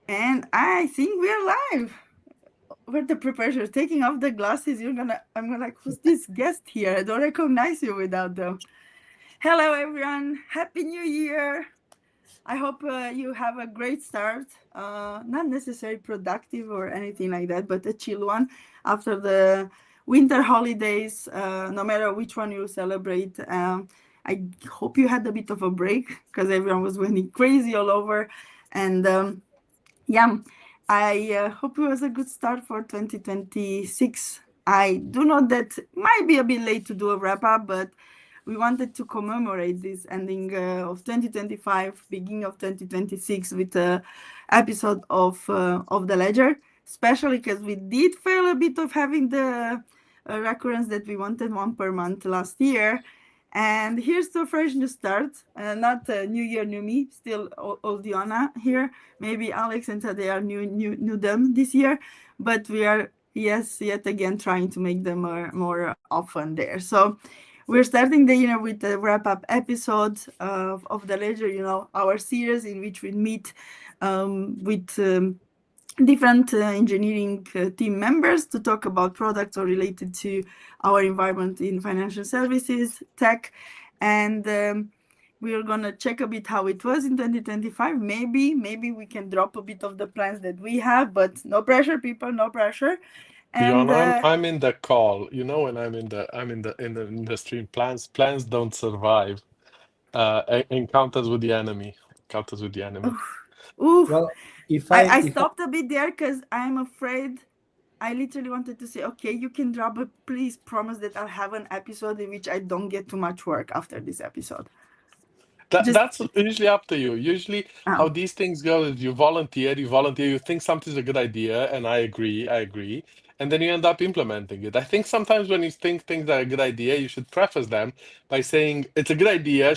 And I think we're live. We're the preparators. Taking off the glasses, I'm gonna like, who's this guest here? I don't recognize you without them. Hello, everyone. Happy New Year. I hope you have a great start. Not necessarily productive or anything like that, but a chill one after the winter holidays, no matter which one you celebrate. I hope you had a bit of a break because everyone was going crazy all over. And yeah, I hope it was a good start for 2026. I do know that might be a bit late to do a wrap up, but we wanted to commemorate this ending of 2025, beginning of 2026 with a episode of the Ledger, especially because we did fail a bit of having the recurrence that we wanted, one per month last year. And here's to a fresh new start, not new year, new me, still old Ioana here. Maybe Alex and Tadej are new them this year, but we are, yes, yet again trying to make them more often there. So we're starting the year with the wrap-up episode of the Ledger, our series in which we meet with different engineering team members to talk about products or related to our environment in financial services, tech, and we're gonna check a bit how it was in 2025. Maybe we can drop a bit of the plans that we have, but no pressure, people, no pressure. And Bjorn, I'm in the call. You know, when I'm in the stream, plans don't survive. Encounters with the enemy. Encounters with the enemy. oof, Well, if I I stopped a bit there because I'm afraid. I literally wanted to say, okay, you can drop, but please promise that I'll have an episode in which I don't get too much work after this episode. Just That's usually up to you. Usually, how um, these things go is you volunteer, you think something's a good idea, and I agree, and then you end up implementing it. I think sometimes when you think things are a good idea, you should preface them by saying it's a good idea.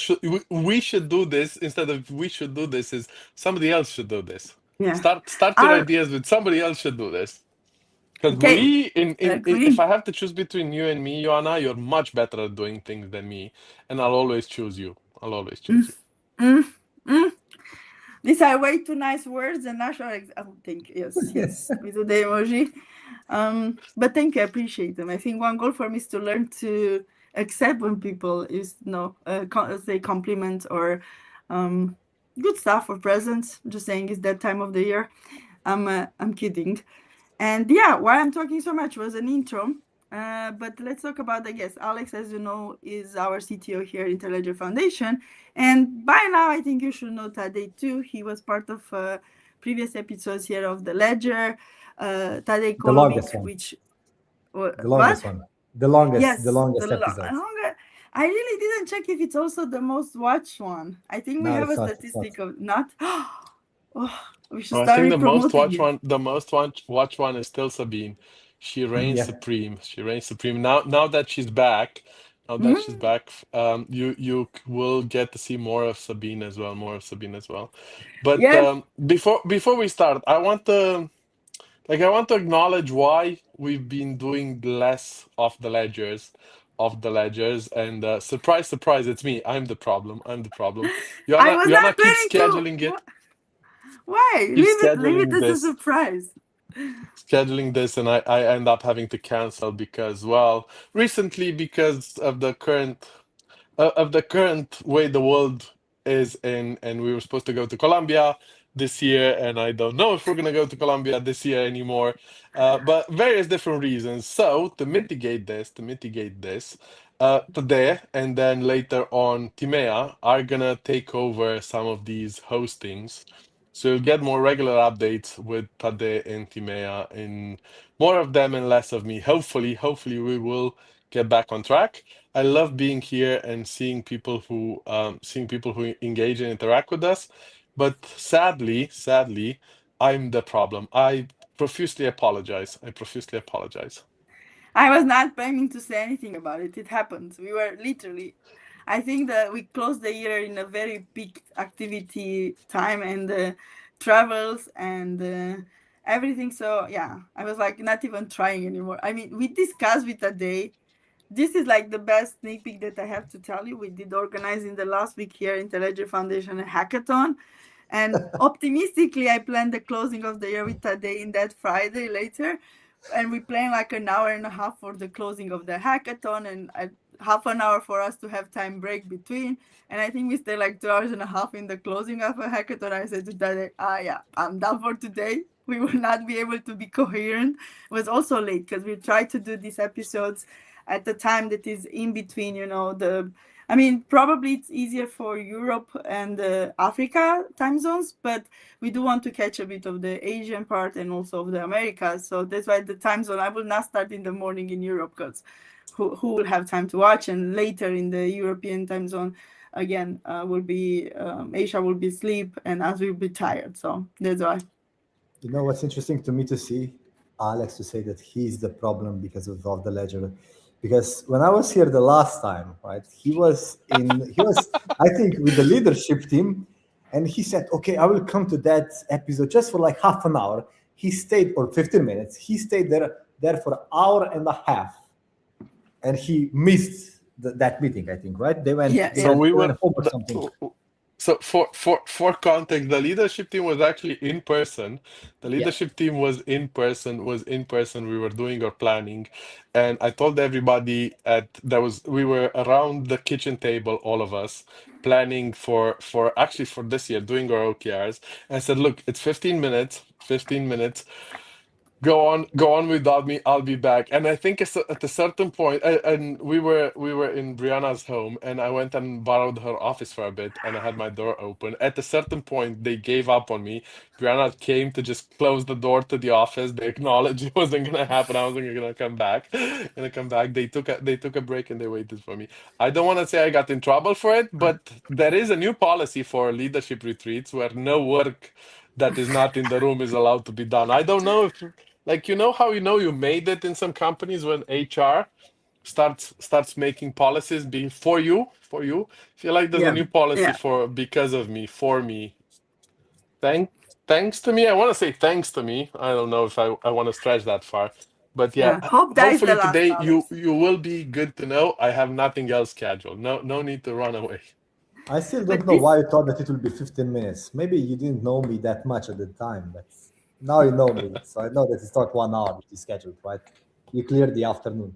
We should do this instead of we should do this is somebody else should do this. yeah. Start your I'll ideas with somebody else should do this. Because okay. if Agree. I have to choose between you and me, Joanna, you're much better at doing things than me, and I'll always choose you. I'll always choose Mm, you. mm, mm. These are way too nice words and not sure. Thank you. Yes. We do the emoji. But thank you. I appreciate them. I think one goal for me is to learn to accept when people is say compliment or um good stuff or presents. Just saying it's that time of the year. I'm kidding. And yeah, why I'm talking so much was an intro. But let's talk about, I guess, Alex, as you know, is our CTO here at Interledger Foundation. And by now, I think you should know Tadej too. He was part of previous episodes here of the Ledger. Tadej the longest Golobic, one, which, the what? longest one, the Yes, longest episode. longer. I really didn't check if it's also the most watched one. I think we No, have a it's not. It's not. statistic of not. Oh, we should I start think re-promoting it. the most watch one is still Sabine. She reigns Yeah. supreme. She reigns supreme. Now that she's back, Mm, you will get to see more of Sabine as well, more of Sabine as well. But yes. before we start, I want to acknowledge why we've been doing less of the ledgers, and surprise, surprise, it's me. I'm the problem. I'm the problem. I Joanna, was Joanna not keeps planning to. scheduling it. Why? Keeps Leave it scheduling as a this. surprise. scheduling this and I end up having to cancel because, well, recently, because of the current way the world is in, and we were supposed to go to Colombia this year, and I don't know if we're going to go to Colombia this year anymore, but various different reasons. So to mitigate this, today and then later on, Timea are gonna take over some of these hostings. So you'll get more regular updates with Tade and Timea, in more of them and less of me. Hopefully we will get back on track. I love being here and seeing people who engage and interact with us. But sadly, I'm the problem. I profusely apologize. I profusely apologize. I was not planning to say anything about it. It happened. We were literally. I think that we closed the year in a very peak activity time and travels and everything. So yeah, I was like not even trying anymore. I mean, we discussed with a day. This is like the best sneak peek that I have to tell you. We did organize in the last week here in Interledger Foundation a hackathon. And optimistically, I plan the closing of the year with Tadej in that Friday later. And we plan like an hour and a half for the closing of the hackathon, and half an hour for us to have time break between. And I think we stay like 2 hours and a half in the closing of a hackathon. I said to Tadej, yeah, I'm done for today. We will not be able to be coherent. It was also late because we tried to do these episodes at the time that is in between, I mean, probably it's easier for Europe and Africa time zones, but we do want to catch a bit of the Asian part and also of the Americas. So that's why the time zone, I will not start in the morning in Europe because who will have time to watch? And later in the European time zone, again, will be Asia will be asleep and us will be tired. So that's why. You know what's interesting to me to see Alex to say that he's the problem because of the ledger. Because when I was here the last time, right, he was I think with the leadership team, and he said, "Okay, I will come to that episode just for like half an hour." He stayed or 15 minutes. He stayed there for an hour and a half, and he missed that meeting. I think, right? They went Yeah, they So yeah. went we they were went home or something. so for context, the leadership team was actually in person. The Yeah. leadership team was in person. We were doing our planning, and I told everybody at that was we were around the kitchen table, all of us, planning for actually for this year, doing our OKRs. And I said, look, it's 15 minutes, 15 minutes. Go on without me. I'll be back. And I think at a certain point, and we were in Brianna's home, and I went and borrowed her office for a bit, and I had my door open. At a certain point, they gave up on me. Brianna came to just close the door to the office. They acknowledged it wasn't gonna happen. I wasn't gonna come back. Gonna come back. They took a break and they waited for me. I don't want to say I got in trouble for it, but there is a new policy for leadership retreats where no work that is not in the room is allowed to be done. I don't know if like how you made it in some companies when HR starts making policies being for you. Feel like there's a Yeah, new policy yeah, for because of me, for me. Thank thanks to me. I want to say thanks to me. I don't know if I want to stretch that far. But yeah, yeah. Hope that is the hopefully last, today you Alex. you will be good to know. I have nothing else scheduled. No need to run away. I still don't But know why this, you thought that it will be 15 minutes. Maybe you didn't know me that much at the time, but now you know me. So I know that it's not 1 hour which is scheduled, right? You clear the afternoon.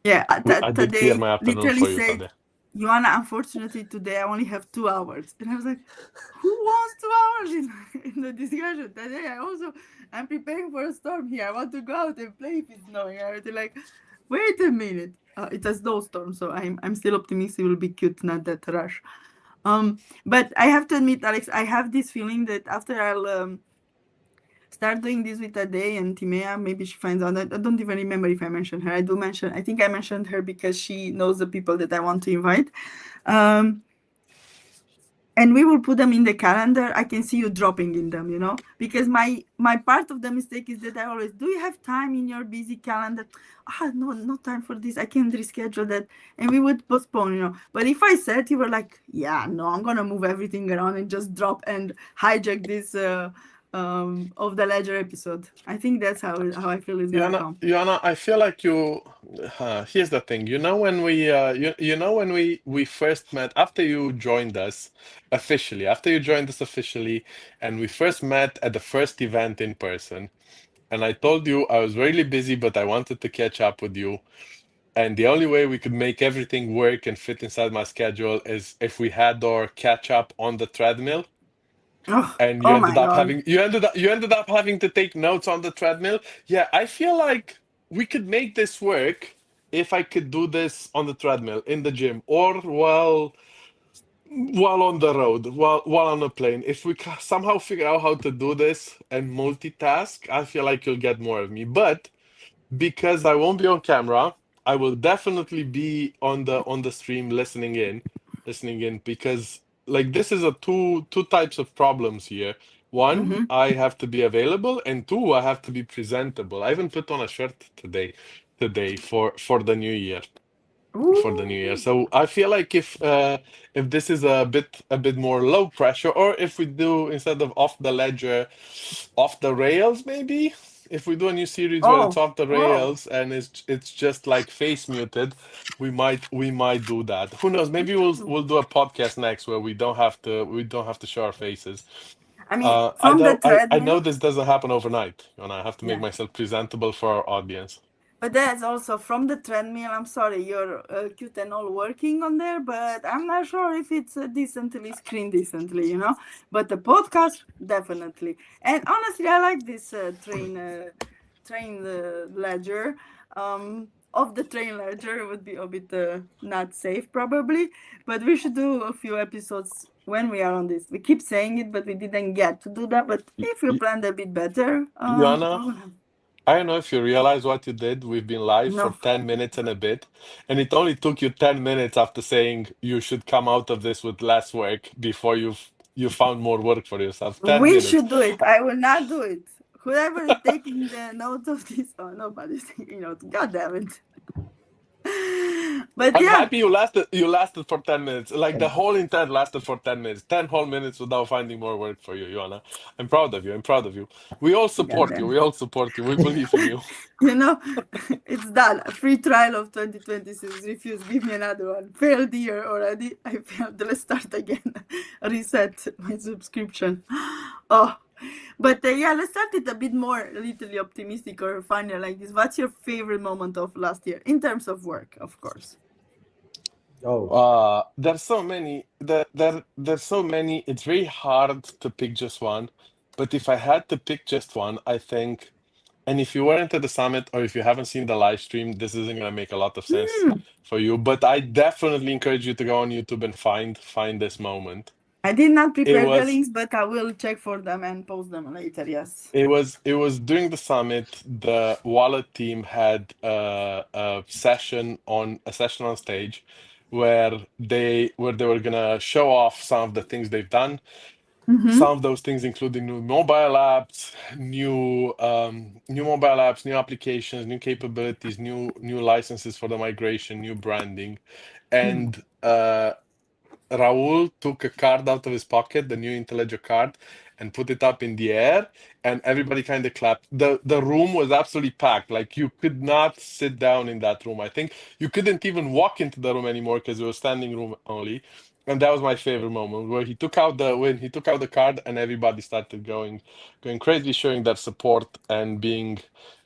yeah, I did clear today my afternoon literally for you, said, Tade. Joanna, unfortunately today I only have 2 hours. And I was like, who wants 2 hours in the discussion? Today I'm preparing for a storm here. I want to go out and play if it's snowing. I was like, wait a minute. It's a snowstorm, so I'm still optimistic it will be cute, not that rush. But I have to admit, Alex, I have this feeling that after I'll start doing this with Ade and Timea. Maybe she finds out. I don't even remember if I mentioned her. I think I mentioned her because she knows the people that I want to invite. Um, and we will put them in the calendar. I can see you dropping in them, because my part of the mistake is that I always, do you have time in your busy calendar? No, no time for this. I can't reschedule that. And we would postpone. But if I said, you were like, yeah, no, I'm going to move everything around and just drop and hijack this of the ledger episode. I think that's how I feel it's going to come. Joanna, I feel like you. Here's the thing. You know when we first met after you joined us officially, and we first met at the first event in person, and I told you I was really busy, but I wanted to catch up with you, and the only way we could make everything work and fit inside my schedule is if we had our catch up on the treadmill, Oh, and you oh ended my up God. having you ended up having to take notes on the treadmill. Yeah, I feel like we could make this work if I could do this on the treadmill in the gym or while on the road, while on a plane. If we somehow figure out how to do this and multitask, I feel like you'll get more of me. But because I won't be on camera, I will definitely be on the stream listening in because like this is a two types of problems here. One, Mm-hmm. I have to be available, and two, I have to be presentable. I even put on a shirt today for the new year. For the new year. Ooh. So I feel like if this is a bit more low pressure, or if we do instead of off the ledger, off the rails, maybe. If we do a new series where it's Oh, off the oh. rails and it's just like face muted, we might do that. Who knows? Maybe we'll do a podcast next where we don't have to show our faces. I mean, I from the don't I know treadmill. this doesn't happen overnight, and I have to make Yeah. myself presentable for our audience. But that's also from the treadmill. I'm sorry, you're cute and all working on there, but I'm not sure if it's decently screened decently, you know. But the podcast, definitely. And honestly, I like this train ledger. Of the train ledger, it would be a bit not safe probably, but we should do a few episodes when we are on this. We keep saying it, but we didn't get to do that. But Y- if you y- planned a bit better, Joanna, we'll have. I don't know if you realize what you did. We've been live for No. 10 minutes and a bit, and it only took you 10 minutes after saying you should come out of this with less work before you found more work for yourself. 10 We minutes. should do it. I will not do it. Whoever is taking the notes of this, oh, nobody's taking notes. God damn it. But I'm yeah, happy you lasted for 10 minutes. Like the And whole intent lasted for 10 minutes. 10 whole minutes without finding more work for you, Joanna. I'm proud of you. I'm proud of you. We all God support you. damn. We all support you. We believe in you. You know, it's done. A free trial of 2026. Refuse. Give me another one. Failed year already. I failed. Let's start again. Reset my subscription. Oh, but yeah, let's start it a bit more, a little optimistic or funnier like this. What's your favorite moment of last year in terms of work, of course? oh, There's so many. There's so many. It's very hard to pick just one. But if I had to pick just one, I think, and if you weren't at the summit or if you haven't seen the live stream, this isn't gonna make a lot of sense Hmm. for you. But I definitely encourage you to go on YouTube and find this moment. I did not It prepare the was links, but I will check for them and post them later. Yes. it was during the summit. The Wallet team had a session on stage where they were gonna show off some of the things they've done. Mm-hmm. Some of those things including new applications, new capabilities, new licenses for the migration, new branding, and Raul took a card out of his pocket, the new Interledger card, and put it up in the air, and everybody kind of clapped. The room was absolutely packed. Like you could not sit down in that room. I think you couldn't even walk into the room anymore because it was standing room only. And that was my favorite moment where he took out the card and everybody started going crazy, showing their support and being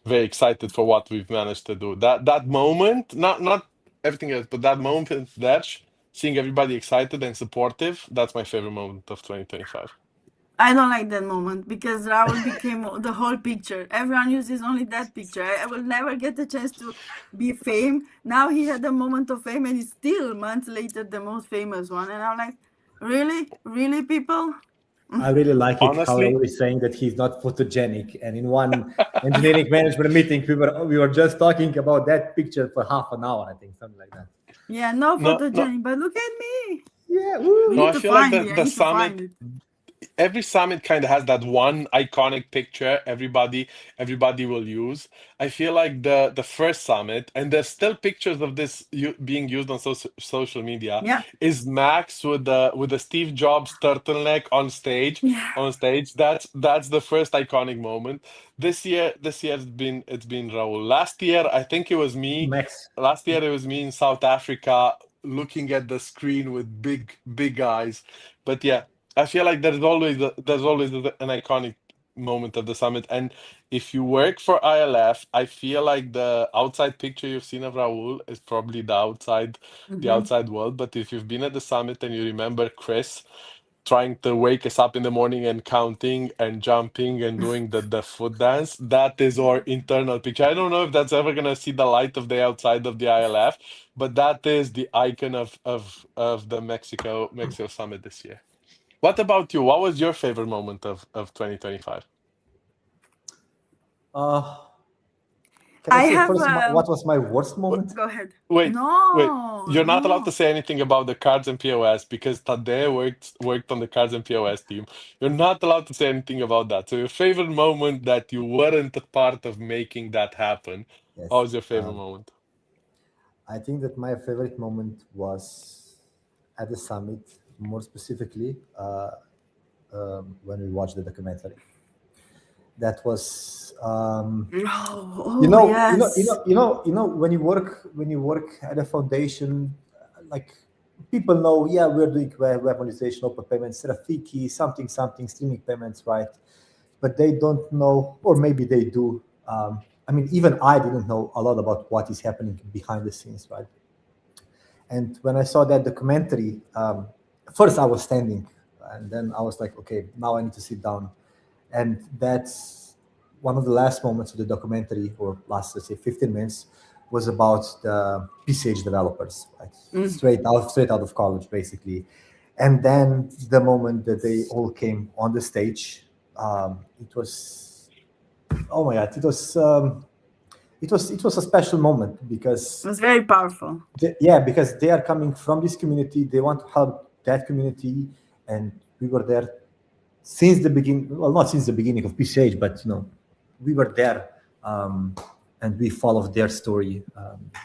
very excited for what we've managed to do. That moment, not everything else, but that moment there, seeing everybody excited and supportive, that's my favorite moment of 2025. I don't like that moment because Raul became the whole picture. Everyone uses only that picture. I will never get the chance to be fame. Now he had a moment of fame and he's still months later the most famous one. And I'm like, really? Really, people? I really like it how Honestly, Raul is saying that he's not photogenic. And in one engineering management meeting, we were just talking about that picture for half an hour, I think, something like that. Yeah, no no, no, photogenic, but look at me. Yeah, We no. woo. need I to feel like find the it. I the need to find summit it. every summit kind of has that one iconic picture everybody will use. I feel like the first summit, and there's still pictures of this being used on social media, Yeah. is Max with the Steve Jobs turtleneck Yeah. on stage. That's the first iconic moment. This year it's been Raul. Max. Last year it was me in South Africa looking at the screen with big eyes. But yeah, I feel like an iconic moment at the summit. And if you work for ILF, I feel like the outside picture you've seen of Raul is probably the Mm-hmm. outside world. But if you've been at the summit and you remember Chris trying to wake us up in the morning and counting and jumping and doing the foot dance, that is our internal picture. I don't know if that's ever gonna see the light of day outside of the ILF, but that is the icon of the Mexico summit this year. What about you? What was your favorite moment of 2025? Uh, can I I say have first what was my worst Wait, moment? go ahead. wait, wait. No, You're not allowed to no. say anything about the cards and POS because Tadej worked on the cards and POS team. You're not allowed to say anything about that. So your favorite moment that you weren't a part of making that happen. What Yes. was your favorite moment? I think that my favorite moment was at the summit, more specifically when we watched the documentary. That was Yes. when you work at a foundation, like people know, yeah, we're doing web monetization, open payments, Rafiki, something, something, streaming payments, right? But they don't know, or maybe they do. I mean, even I didn't know a lot about what is happening behind the scenes, right? And when I saw that documentary, first I was standing, and then I was like, okay, now I need to sit down. And that's one of the last moments of the documentary, or last, let's say, 15 minutes, was about the PCH developers, right? Straight out of college, basically. And then the moment that they all came on the stage, it was, oh my God, it was a special moment It because was very powerful. yeah, because they are coming from this community, they want to help that community, and we were there since the beginning. Well, not since the beginning of PCH, but we were there, and we followed their story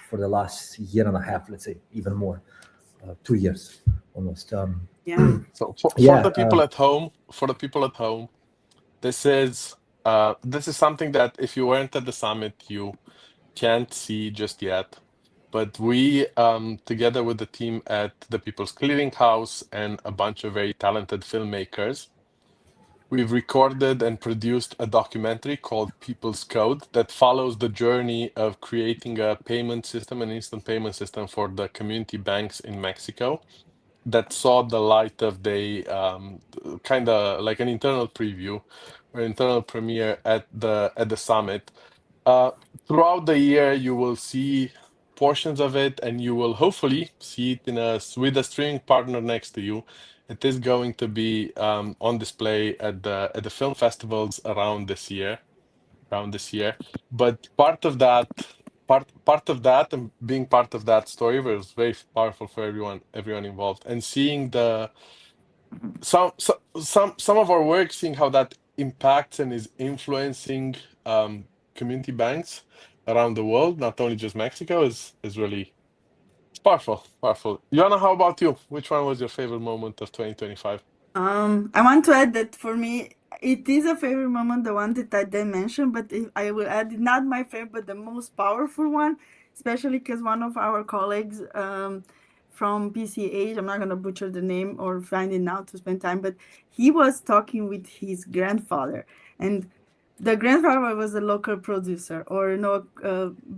for the last year and a half, let's say, even more, 2 years almost. Yeah. So for Yeah, the people at home, this is this is something that if you weren't at the summit, you can't see just yet. But we, together with the team at the People's Clearinghouse and a bunch of very talented filmmakers, we've recorded and produced a documentary called People's Code that follows the journey of creating a payment system, an instant payment system for the community banks in Mexico that saw the light of day, kind of like an internal preview or internal premiere at the summit. Uh, Throughout the year, you will see portions of it, and you will hopefully see it with a streaming partner next to you. It is going to be on display at the film festivals around this year. But part of that, and being part of that story was very powerful for everyone involved, and seeing the some of our work, seeing how that impacts and is influencing community banks around the world, not only just Mexico, is really it's powerful. Joanna, how about you? Which one was your favorite moment of 2025? I want to add that for me, it is a favorite moment, the one that I did mention, but if I will add it, not my favorite, but the most powerful one, especially because one of our colleagues from PCH, I'm not going to butcher the name or find it now to spend time, but he was talking with his grandfather. And the grandfather was a local producer, or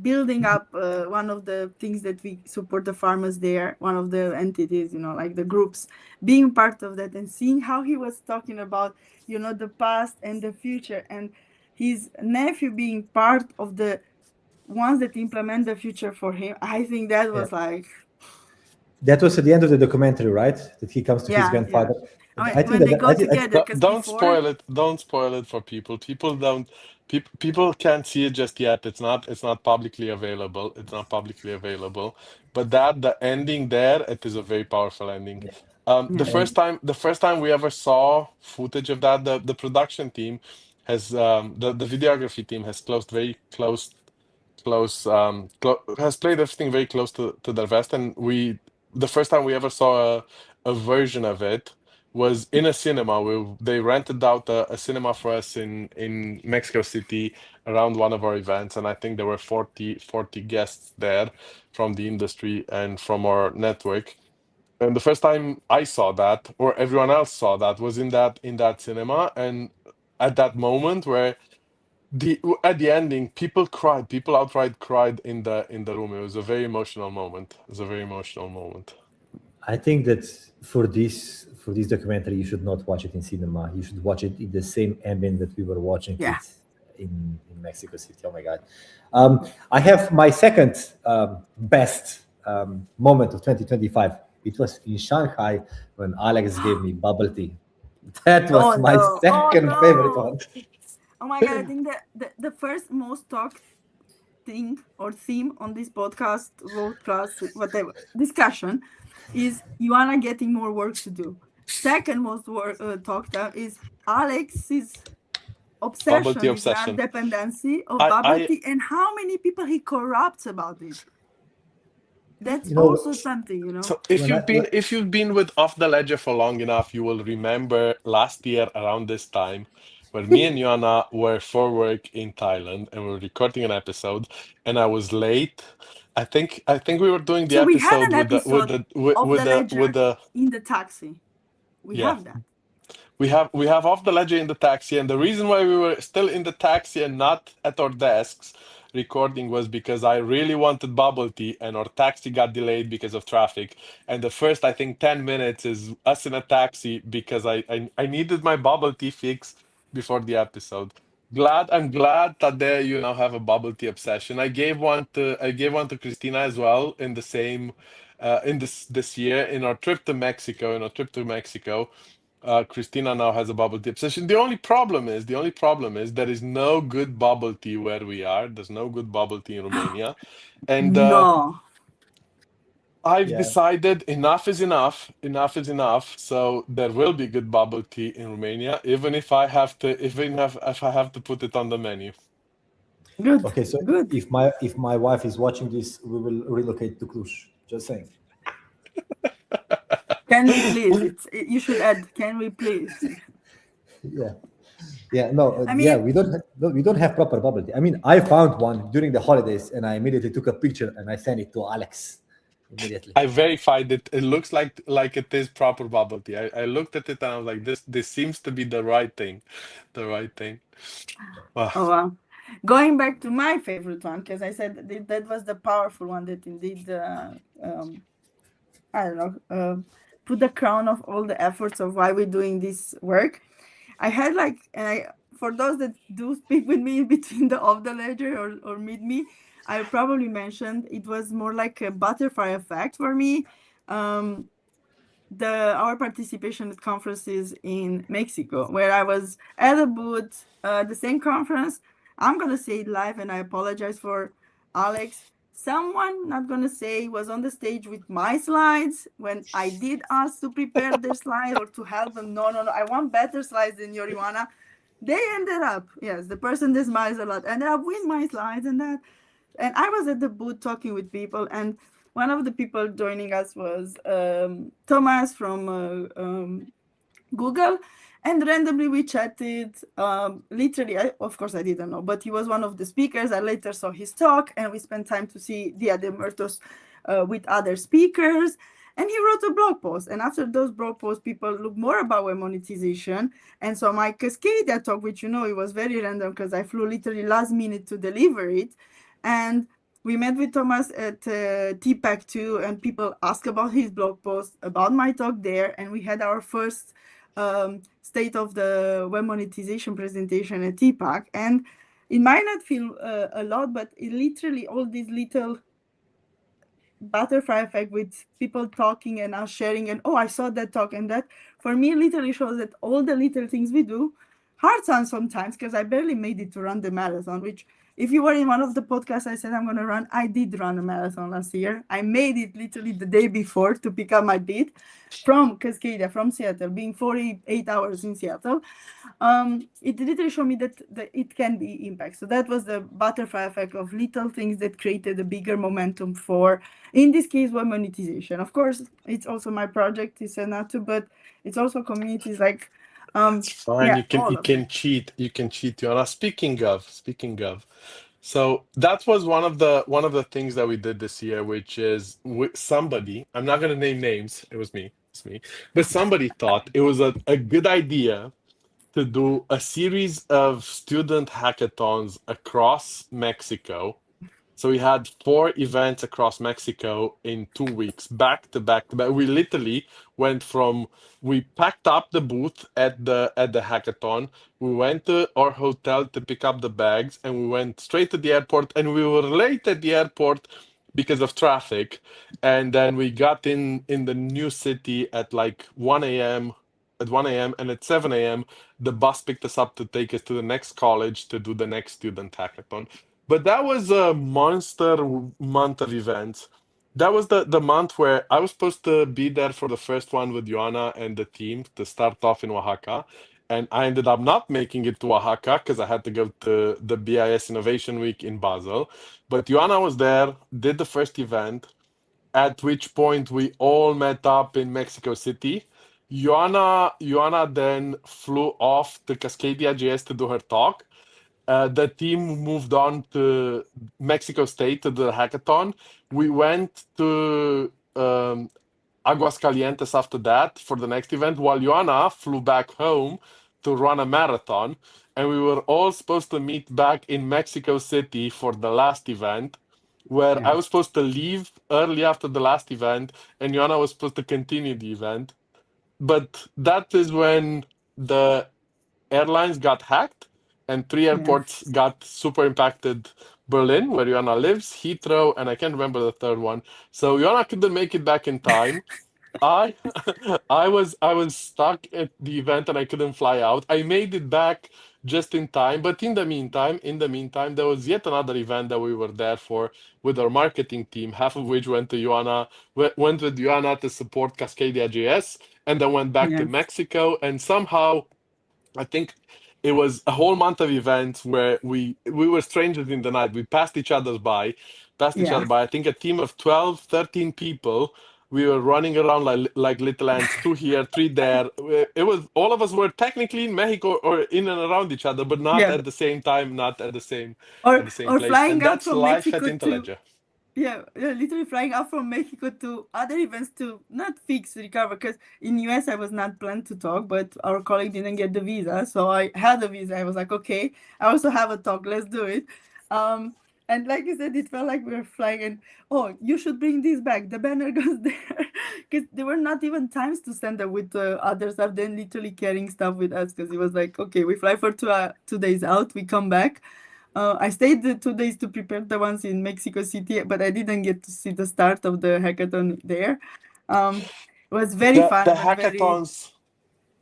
building up one of the things that we support the farmers there, one of the entities, like the groups, being part of that and seeing how he was talking about the past and the future, and his nephew being part of the ones that implement the future for him. I think that yeah. was like, That was at the end of the documentary, right? That he comes to his yeah. grandfather. I mean, I think when they that go together, because Don't before, spoil it. Don't spoil it for people. People can't see it just yet. It's not publicly available. It's not publicly available. But the ending there, it is a very powerful ending. yeah. The yeah. first time we ever saw footage of that, the production team has the videography team has closed very has played everything very close to their vest, and the first time we ever saw a version of it was in a cinema. They rented out a cinema for us in Mexico City around one of our events, and I think there were 40 guests there from the industry and from our network. And the first time I saw that, or everyone else saw that, was in that cinema, and at that moment where at the ending, people cried. People outright cried in the room. It was a very emotional moment. It was a very emotional moment. I think that for this documentary, you should not watch it in cinema. You should watch it in the same ambient that we were watching Yeah. it in Mexico City. Oh my God! I have my second best moment of 2025. It was in Shanghai when Alex gave me bubble tea. That Oh was my no! Oh second favorite no! one. Oh my God! I think that the first most talked thing or theme on this podcast, whatever discussion, is Ioana getting more work to do. Second most work talked about is Alex's Bubble tea obsession, is not obsession. dependency of I bubble I tea, and how many people he corrupts about it. That's You know, also something. so if when I you've been with Off the Ledger for long enough, you will remember last year around this time where me and Ioana were for work in Thailand and we were recording an episode, and I was late. I think we were doing the So we had episode an with the with episode the with, of with the the with ledger the in the taxi. We yeah. have that. We have off the ledger in the taxi, and the reason why we were still in the taxi and not at our desks recording was because I really wanted bubble tea, and our taxi got delayed because of traffic. And the first, I think, 10 minutes is us in a taxi because I needed my bubble tea fix before the episode. I'm glad that you now have a bubble tea obsession. I gave one to Christina as well in the same in this year in our trip to Mexico. In our trip to Mexico, Christina now has a bubble tea obsession. The only problem is there is no good bubble tea where we are. There's no good bubble tea in Romania, and No. I've Yeah. decided enough is enough. Enough is enough. So there will be good bubble tea in Romania, even if I have to put it on the menu. Good. Okay, so Good. if my wife is watching this, we will relocate to Cluj. Just saying. Can we please? You should add. Can we please? Yeah. Yeah, no, I yeah, mean, we don't have proper bubble tea. I mean, I found one during the holidays, and I immediately took a picture and I sent it to Alex immediately. I verified it. It looks like it is proper bubble tea. I looked at it and I was like, this seems to be the right thing, the right thing. Wow. oh wow. Going back to my favorite one, because I said that was the powerful one that indeed, I don't know, put the crown of all the efforts of why we're doing this work. I had like, and for those that do speak with me between the off the ledger or meet me, I probably mentioned it was more like a butterfly effect for me. Um, our participation at conferences in Mexico, where I was at a booth, the same conference. I'm gonna say it live, and I apologize for Alex. Someone, not gonna say, was on the stage with my slides when I did ask to prepare their slide or to help them. No, no, no. I want better slides than your Ioana. They ended up, yes, the person that smiles a lot ended up with my slides and that. And I was at the booth talking with people, and one of the people joining us was Thomas from Google, and randomly we chatted. Literally, of course, I didn't know, but he was one of the speakers. I later saw his talk, and we spent time to see Dia de Muertos with other speakers. And he wrote a blog post. And after those blog posts, people look more about web monetization. And so my Cascadia talk, which it was very random because I flew literally last minute to deliver it. And we met with Thomas at TPAC 2, and people asked about his blog post, about my talk there. And we had our first state of the web monetization presentation at TPAC. And it might not feel a lot, but it literally all these little butterfly effect with people talking and us sharing and I saw that talk, and that for me literally shows that all the little things we do, hard sounds sometimes because I barely made it to run the marathon, which if you were in one of the podcasts I said I'm going to run, I did run a marathon last year. I made it literally the day before to pick up my beat from Cascadia, from Seattle, being 48 hours in Seattle. It literally showed me that it can be impact. So that was the butterfly effect of little things that created a bigger momentum for, in this case, web monetization. Of course, it's also my project, it's Senato, but it's also communities like, It's fine. yeah, You can all you of them. can cheat. You can cheat, Joanna. Speaking of, so that was one of the things that we did this year, which is with somebody. I'm not gonna name names. It was me. It's me. But somebody thought it was a good idea to do a series of student hackathons across Mexico. So we had 4 events across Mexico in 2 weeks, back to back to back. We literally we packed up the booth at the hackathon. We went to our hotel to pick up the bags, and we went straight to the airport. And we were late at the airport because of traffic. And then we got in the new city at like 1 a.m. At 1 a.m. and at 7 a.m. the bus picked us up to take us to the next college to do the next student hackathon. But that was a monster month of events. That was the month where I was supposed to be there for the first one with Joanna and the team to start off in Oaxaca. And I ended up not making it to Oaxaca because I had to go to the BIS Innovation Week in Basel. But Joanna was there, did the first event, at which point we all met up in Mexico City. Ioana then flew off to Cascadia JS to do her talk. The team moved on to Mexico State to the hackathon. We went to Aguascalientes after that for the next event, while Ioana flew back home to run a marathon. And we were all supposed to meet back in Mexico City for the last event, where I Yeah. was supposed to leave early after the last event, and Ioana was supposed to continue the event. But that is when the airlines got hacked and three airports Yes. got super impacted. Berlin, where Joanna lives, Heathrow, and I can't remember the third one. So Joanna couldn't make it back in time. I I was stuck at the event and I couldn't fly out. I made it back just in time, but in the meantime, there was yet another event that we were there for with our marketing team, half of which went to Joanna, went with Joanna to support Cascadia JS, and then went back to Yes. Mexico, and somehow I think it was a whole month of events where we were strangers in the night. We passed each other Yeah. by. I think a team of 12, 13 people. We were running around like little ants, two here, three there. It was all of us were technically in Mexico or in and around each other, but not Yeah. at the same time, not at Or the same or place. flying And out that's from life at Mexico to Interledger. yeah, yeah, literally flying out from Mexico to other events to not fix, recover. Because in US I was not planned to talk, but our colleague didn't get the visa, so I had a visa. I was like, okay, I also have a talk. Let's do it. Um, and like you said, it felt like we were flying. And oh, you should bring this back. The banner goes there, because there were not even times to send them with other stuff. Then literally carrying stuff with us, because it was like, okay, we fly for 2 days out, we come back. I stayed the 2 days to prepare the ones in Mexico City, but I didn't get to see the start of the hackathon there. It was very The the fun, but very, hackathons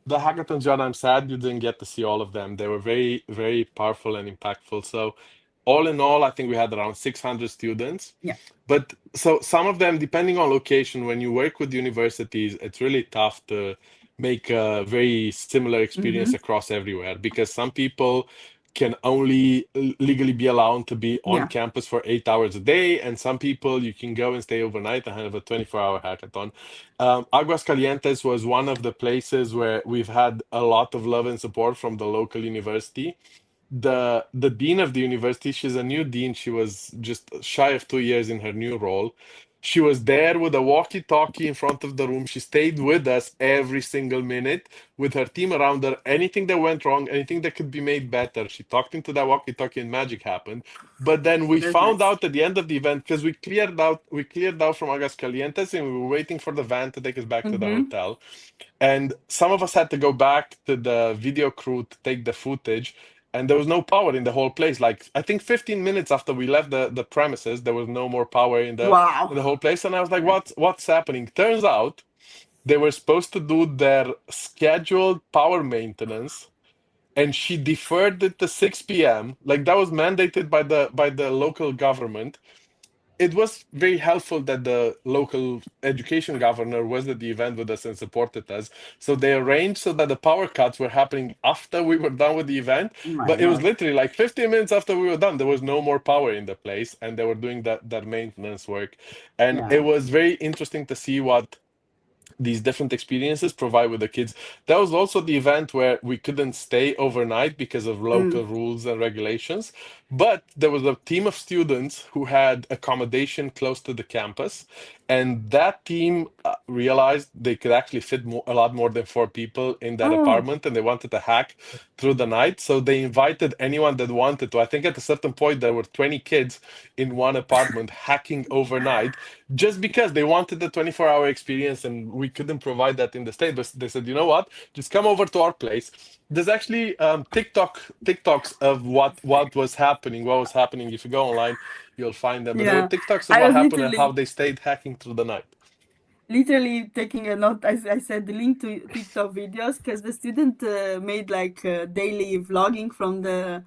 The hackathons, John, I'm sad you didn't get to see all of them. They were very, very powerful and impactful. So, all in all, I think we had around 600 students. yeah. But so some of them, depending on location, when you work with universities, it's really tough to make a very similar experience Mm-hmm. across everywhere because some people can only legally be allowed to be on Yeah. campus for 8 hours a day, and some people you can go and stay overnight and have a 24-hour hackathon. Aguascalientes was one of the places where we've had a lot of love and support from the local university. The dean of the university, she's a new dean. She was just shy of 2 years in her new role. She was there with a walkie-talkie in front of the room. She stayed with us every single minute with her team around her. Anything that went wrong, anything that could be made better, she talked into that walkie-talkie and magic happened. But then we That's found nice. out at the end of the event because we cleared out from Aguascalientes and we were waiting for the van to take us back to the Mm-hmm. hotel. And some of us had to go back to the video crew to take the footage, and there was no power in the whole place. Like I think 15 minutes after we left the premises, there was no more power in Wow. the whole place. And I was like, Yeah. what's happening? Turns out they were supposed to do their scheduled power maintenance, and she deferred it to 6 p.m. Like that was mandated by the local government. It was very helpful that the local education governor was at the event with us and supported us. So they arranged so that the power cuts were happening after we were done with the event. Oh my But it was God. literally like 15 minutes after we were done. There was no more power in the place, and they were doing that maintenance work. And it Yeah. was very interesting to see what these different experiences provide with the kids. That was also the event where we couldn't stay overnight because of Mm. local rules and regulations. But there was a team of students who had accommodation close to the campus. And that team realized they could actually fit a lot more than 4 people in that Oh, apartment, and they wanted to hack through the night. So they invited anyone that wanted to. I think at a certain point, there were 20 kids in one apartment hacking overnight just because they wanted the 24-hour experience and we couldn't provide that in the state. But they said, you know what, just come over to our place. There's actually TikToks of what was happening. If you go online, you'll find them, but there were yeah. TikToks of I what was happened and how literally they stayed hacking through the night. literally taking a note. I said the link to TikTok videos, because the student made like daily vlogging from the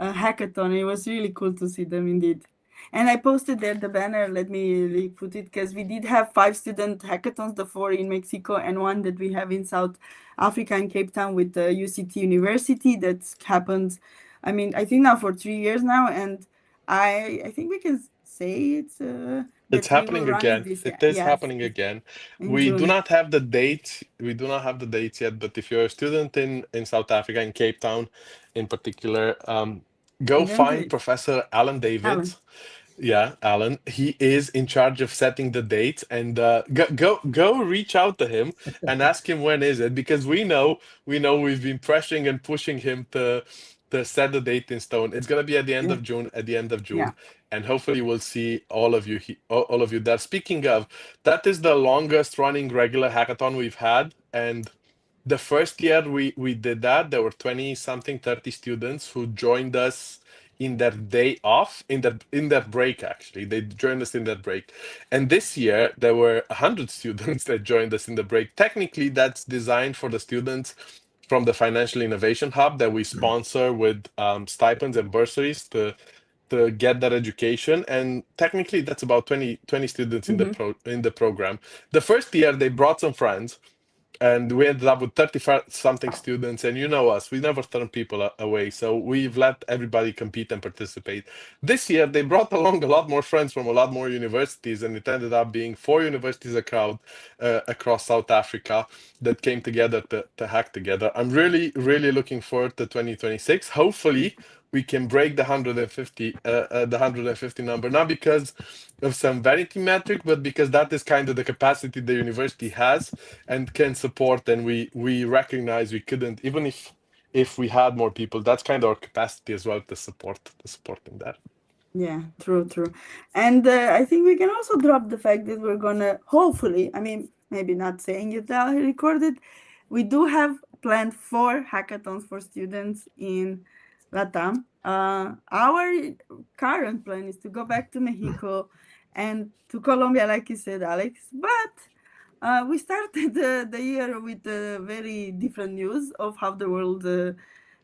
hackathon. It was really cool to see them indeed. And I posted there the banner. Let me put it, because we did have 5 student hackathons, the 4 in Mexico and one that we have in South Africa in Cape Town with the UCT University. That's happened, I think now for 3 years now. And I think we can say it's It's that we will happening run it again. this year. It is Yes, happening again. in We do June. not have the date. We do not have the dates yet. But if you're a student in South Africa, in Cape Town, in particular, go Don't find wait. Professor Alan Davids. Alan. Yeah, Alan. He is in charge of setting the dates, and go reach out to him and ask him when is it, because we know we've been pressuring and pushing him to set the date in stone. It's gonna be at the end Yeah. of June. At the end of Yeah. June, and hopefully we'll see all of you all of you there. Speaking of, that is the longest running regular hackathon we've had, and the first year we did that, there were 20 something, 30 students who joined us in their day off, in their break actually. They joined us in their break. And this year there were 100 students that joined us in the break. Technically, that's designed for the students from the Financial Innovation Hub that we sponsor with stipends and bursaries to get that education. And technically that's about 20 students in the Hmm. in the program. The first year they brought some friends, and we ended up with 35 something students. And you know us, we never turn people away, so we've let everybody compete and participate. This year they brought along a lot more friends from a lot more universities, and it ended up being 4 universities across South Africa that came together to hack together. I'm really really looking forward to 2026. Hopefully we can break the 150 number, not because of some vanity metric, but because that is kind of the capacity the university has and can support. And we recognize we couldn't, even if we had more people, that's kind of our capacity as well to supporting that. Yeah, true, true. And I think we can also drop the fact that we're gonna hopefully, I mean, maybe not saying it now, recorded. We do have planned 4 hackathons for students in Latam. Our current plan is to go back to Mexico and to Colombia, like you said, Alex. But we started the year with very different news of how the world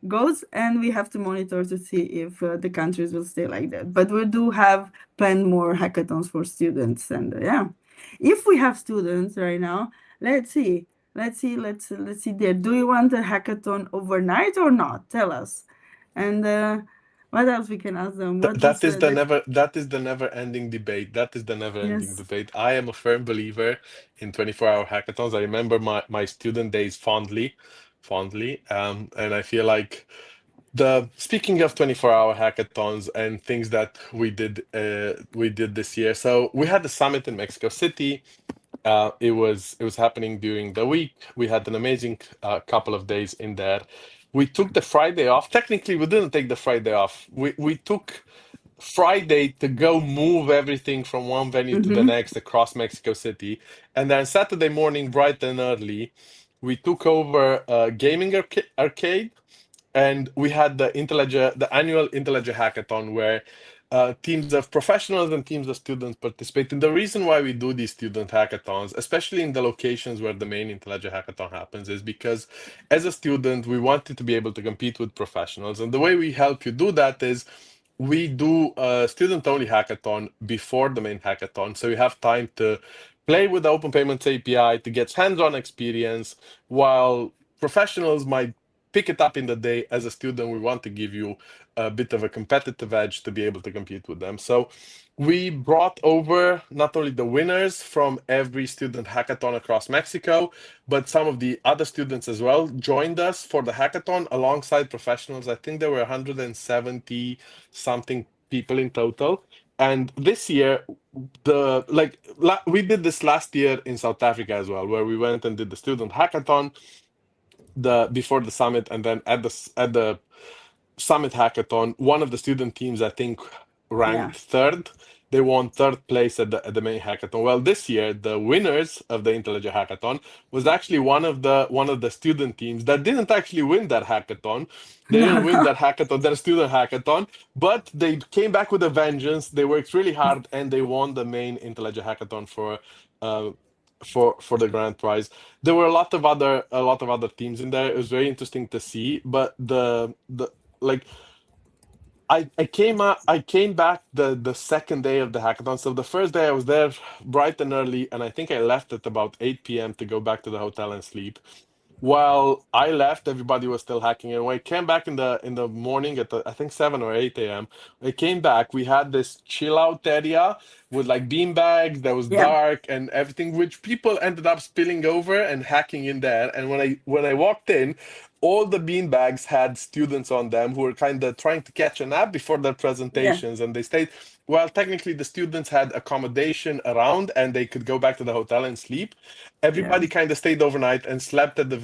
goes, and we have to monitor to see if the countries will stay like that. But we do have planned more hackathons for students, and yeah, if we have students right now, let's see, let's see there. Do you want a hackathon overnight or not? Tell us, and what else we can ask them? What is the That is the never ending debate. That is the never ending yes? debate. I am a firm believer in 24-hour hackathons. I remember my student days fondly. And I feel like, the speaking of 24-hour hackathons and things that we did this year. So we had the summit in Mexico City. It was happening during the week. We had an amazing couple of days in there. We took the Friday off. Technically, we didn't take the Friday off. We took Friday to go move everything from one venue to the Mm-hmm. next across Mexico City. And then Saturday morning, bright and early, we took over a gaming arcade, and we had the annual Interledger hackathon, where teams of professionals and teams of students participate. And the reason why we do these student hackathons, especially in the locations where the main Interledger hackathon happens, is because as a student we wanted to be able to compete with professionals. And the way we help you do that is we do a student-only hackathon before the main hackathon, so you have time to play with the Open Payments API to get hands-on experience, while professionals might pick it up in the day. As a student, we want to give you a bit of a competitive edge to be able to compete with them. So we brought over not only the winners from every student hackathon across Mexico, but some of the other students as well joined us for the hackathon alongside professionals. I think there were 170 something people in total. And this year, we did this last year in South Africa as well, where we went and did the student hackathon before the summit, and then at the summit hackathon, one of the student teams, I think, Yeah. ranked third. They won third place at the main hackathon. Well, this year the winners of the Interledger hackathon was actually one of the student teams that didn't actually win that hackathon. They didn't win that hackathon, that student hackathon, but they came back with a vengeance. They worked really hard and they won the main Interledger hackathon uh, for the grand prize. There were a lot of other teams in there. It was very interesting to see, but the like I came back the second day of the hackathon. So the first day I was there bright and early, and I think I left at about 8 p.m. to go back to the hotel and sleep. while I left, everybody was still hacking. And when I came back in the morning at I think 7 or 8 a.m., I came back. We had this chill out area with like bean bags that was Yeah, dark and everything, which people ended up spilling over and hacking in there. And when I walked in, all the bean bags had students on them who were kind of trying to catch a nap before their yeah, presentations, and they stayed. Well, technically, the students had accommodation around, and they could go back to the hotel and sleep. yeah, Everybody kind of stayed overnight and slept at the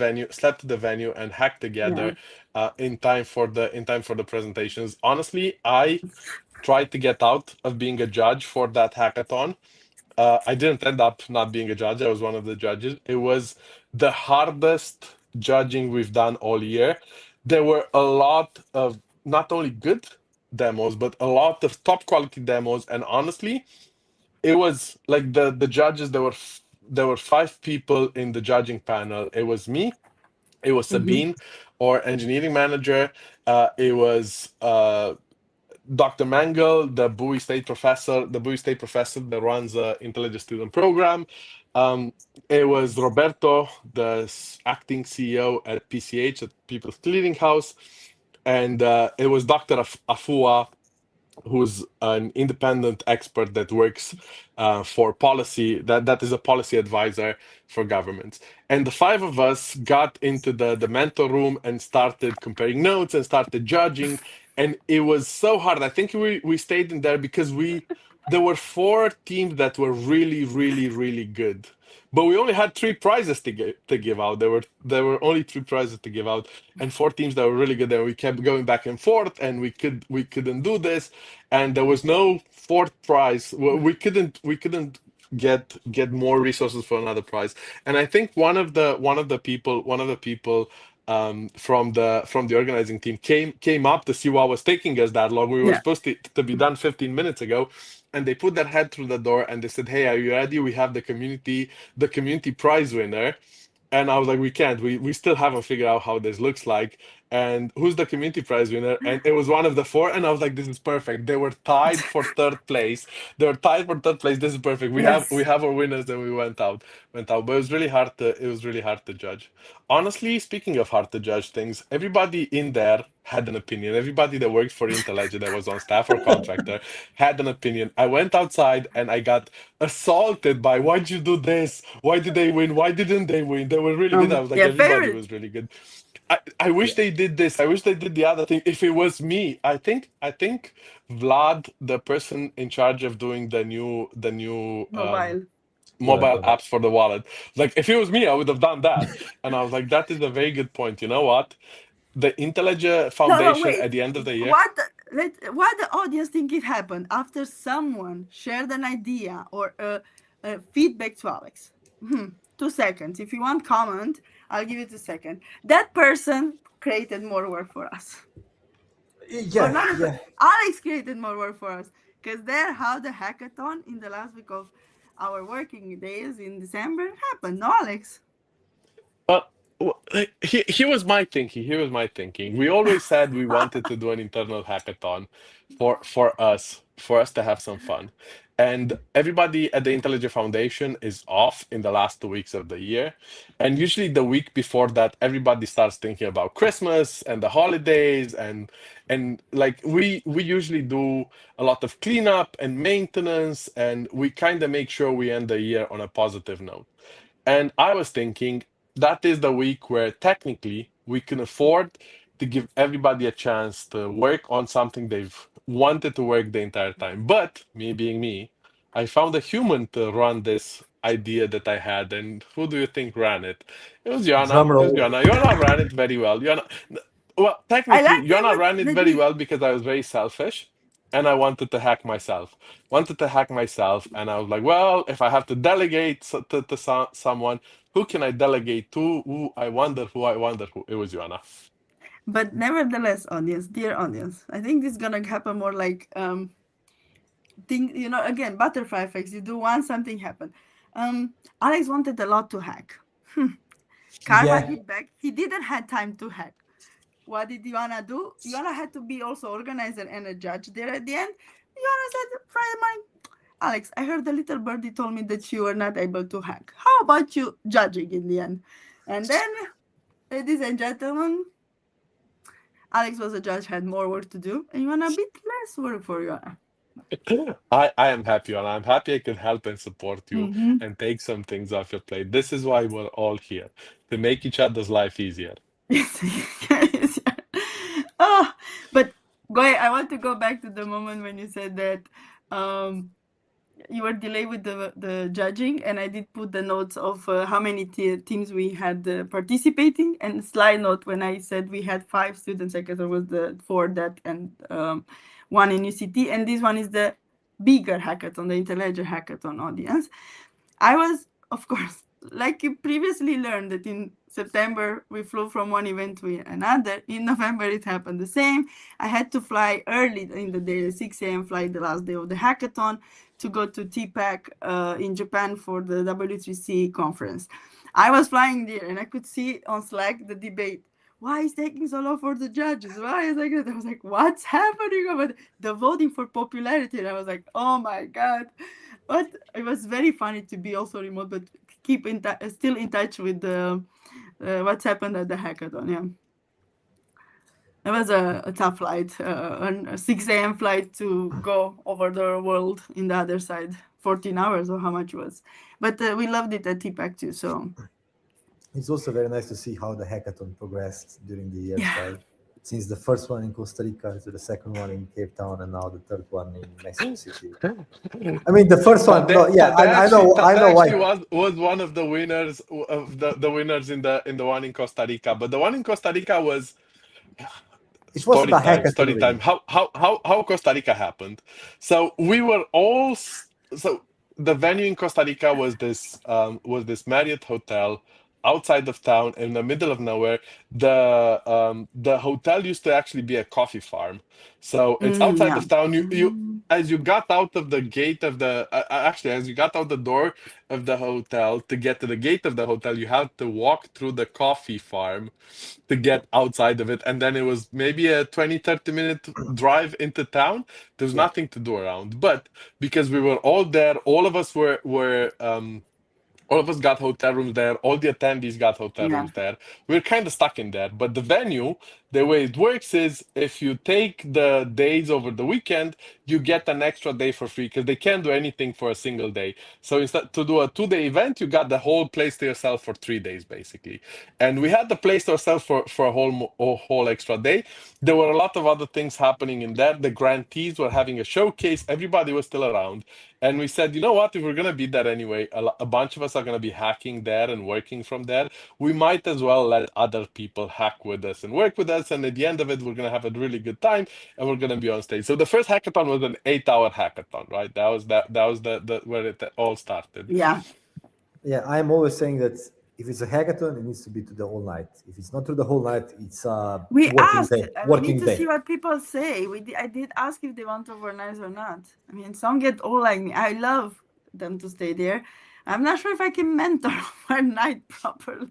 venue and hacked yeah, together in time for the presentations. Honestly, I tried to get out of being a judge for that hackathon. I didn't end up not being a judge. I was one of the judges. It was the hardest judging we've done all year. There were a lot of not only good demos, but a lot of top quality demos. And honestly, it was like the judges. There were five people in the judging panel. It was me. It was hmm, Sabine, our engineering manager. It was Dr. Mangle, the Bowie State professor that runs the Interledger student program. Um, it was Roberto, the acting CEO at PCH, at People's Clearing House, and it was Dr. Afua, who's an independent expert that works for policy, that is a policy advisor for governments. And the five of us got into the mentor room and started comparing notes and started judging. And it was so hard. I think we stayed in there because there were four teams that were really, really, really good. But we only had three prizes to give out. There were only three prizes to give out, and four teams that were really good. And we kept going back and forth, and we couldn't do this, and there was no fourth prize. Well, we couldn't get more resources for another prize. And I think one of the people from the organizing team came up to see what was taking us that long. We were yeah. supposed to be done 15 minutes ago, and they put their head through the door and they said, "Hey, are you ready? We have the community prize winner." And I was like, "We can't. We still haven't figured out how this looks like. And who's the community prize winner?" And it was one of the four. And I was like, "This is perfect." They were tied for third place. They were tied for third place. This is perfect. We Yes, have our winners, and we went out. But it was really hard to judge. Honestly, speaking of hard to judge things, everybody in there had an opinion. Everybody that worked for Interledger, that was on staff or contractor, had an opinion. I went outside and I got assaulted by, "Why'd you do this? Why did they win? Why didn't they win? They were really good." I was like, yeah. "Everybody Favorite. was really good." I wish they did this. I wish they did the other thing. If it was me, I think Vlad, the person in charge of doing the new Mobile. mobile Right. apps for the wallet, like if it was me, I would have done that. And I was like, that is a very good point. You know what? The Interledger No, no, Foundation wait. at the end of the year. What the audience think it happened after someone shared an idea or feedback to Alex? 2 seconds. If you want comment, I'll give you 2 seconds. That person created more work for us, or Yeah, not? yeah. Alex created more work for us because there how the hackathon in the last week of our working days in December happened. No, Alex. Well, he was my thinking. He was my thinking. We always said we wanted to do an internal hackathon for us to have some fun. And everybody at the Interledger Foundation is off in the last 2 weeks of the year. And usually the week before that, everybody starts thinking about Christmas and the holidays, and like we usually do a lot of cleanup and maintenance, and we kind of make sure we end the year on a positive note. And I was thinking that is the week where technically we can afford to give everybody a chance to work on something they've wanted to work the entire time. But me being me, I found a human to run this idea that I had. And who do you think ran it? It was Joanna. Drum It was roll. Joanna. Joanna ran it very well. Well, I technically, like it, Joanna but ran it let very me. well because I was very selfish and I wanted to hack myself, and I was like, well, if I have to delegate to someone, who can I delegate to? Who? It was Joanna. But nevertheless, audience, dear audience, I think this is gonna happen more like thing. Again, butterfly effects. You do one, something happen. Alex wanted a lot to hack. Karma Yeah, hit back. He didn't have time to hack. What did Ioana do? Ioana had to be also organizer and a judge there at the end. Ioana said, Friday morning, Alex, I heard the little birdie told me that you were not able to hack. How about you judging in the end? And then ladies and gentlemen, Alex was a judge, had more work to do, and you want a bit less work for you. I am happy, and I'm happy I can help and support you Mm-hmm. and take some things off your plate. This is why we're all here, to make each other's life easier. Yes, yes. Oh, but Goy, I want to go back to the moment when you said that um, you were delayed with the judging, and I did put the notes of how many teams we had participating. And slide note, when I said we had 5 students, I guess there was the 4 that and one in UCT, and this one is the bigger hackathon, the Interledger hackathon audience. I was, of course, like you previously learned that in September we flew from one event to another. In November it happened the same. I had to fly early in the day, 6 a.m. flight, the last day of the hackathon, to go to TPAC in Japan for the W3C conference. I was flying there and I could see on Slack the debate. Why is taking so long for the judges? Why is like that? I was like, what's happening? But the voting for popularity, and I was like, oh my god. But it was very funny to be also remote, but keep in still in touch with the what's happened at the hackathon. Yeah, it was a tough flight, a 6 a.m. flight to go over the world in the other side, 14 hours or how much it was. But we loved it at TPAC too. So It's also very nice to see how the hackathon progressed during the years, yeah, right? Since the first one in Costa Rica to the second one in Cape Town, and now the third one in Mexico City. I mean, the first one, no, yeah, I Tade know actually why. was one of the winners of the winners in the one in Costa Rica. But the one in Costa Rica was It wasn't a hackathon story really. time. How Costa Rica happened. So we were all so the venue in Costa Rica was this Marriott hotel outside of town in the middle of nowhere. The hotel used to actually be a coffee farm. So it's outside yeah. of town. You as you got out of the gate of the actually as you got out the door of the hotel to get to the gate of the hotel, you had to walk through the coffee farm to get outside of it, and then it was maybe a 20-30 minute drive into town. There's Yeah. nothing to do around, but because we were all there, all of us got hotel rooms there. All the attendees got hotel Yeah. rooms there. We're kind of stuck in there. But the venue, the way it works is if you take the days over the weekend, you get an extra day for free because they can't do anything for a single day. So instead to do a 2 day event, you got the whole place to yourself for 3 days basically. And we had the place to ourselves for a whole extra day. There were a lot of other things happening in there. The grantees were having a showcase. Everybody was still around. And we said, you know what? If we're going to be there anyway, a bunch of us are going to be hacking there and working from there. We might as well let other people hack with us and work with us. And at the end of it, we're going to have a really good time and we're going to be on stage. So the first hackathon was an 8 hour hackathon, right? That was the where it all started. Yeah. Yeah, I'm always saying that if it's a hackathon, it needs to be to the whole night. If it's not through the whole night, it's a We working asked. day. We need Working to see day. what people say. I did ask if they want overnight or not. I mean, some get all like me. I love them to stay there. I'm not sure if I can mentor overnight properly.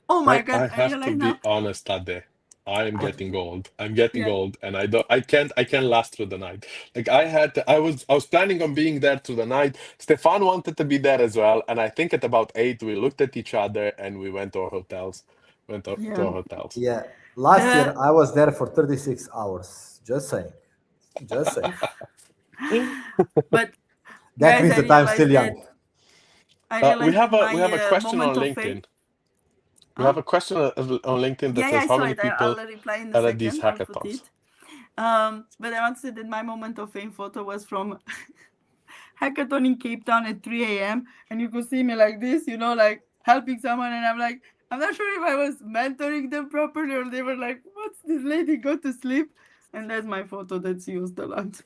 Oh my God! I I have to realize now. be honest, Tade. I am I, getting old. I'm getting yeah, old, and I can't last through the night. Like I was planning on being there through the night. Stefan wanted to be there as well, and I think at about 8 we looked at each other and we went to our hotels. To yeah. our hotels. Yeah. Last Uh, year, I was there for 36 hours. Just saying. Just saying. but That guys, means I that I'm realized still that young. We have a question moment on of fame. LinkedIn. We Huh? have a question on LinkedIn that Yeah, says I how saw many it. people I'll reply in a are at these second. I'll put hackathons. it. But I want to say that my moment of fame photo was from hackathon in Cape Town at 3 a.m. And you could see me like this, like helping someone. And I'm like, I'm not sure if I was mentoring them properly or they were like, what's this lady? Go to sleep. And that's my photo that's used a lot.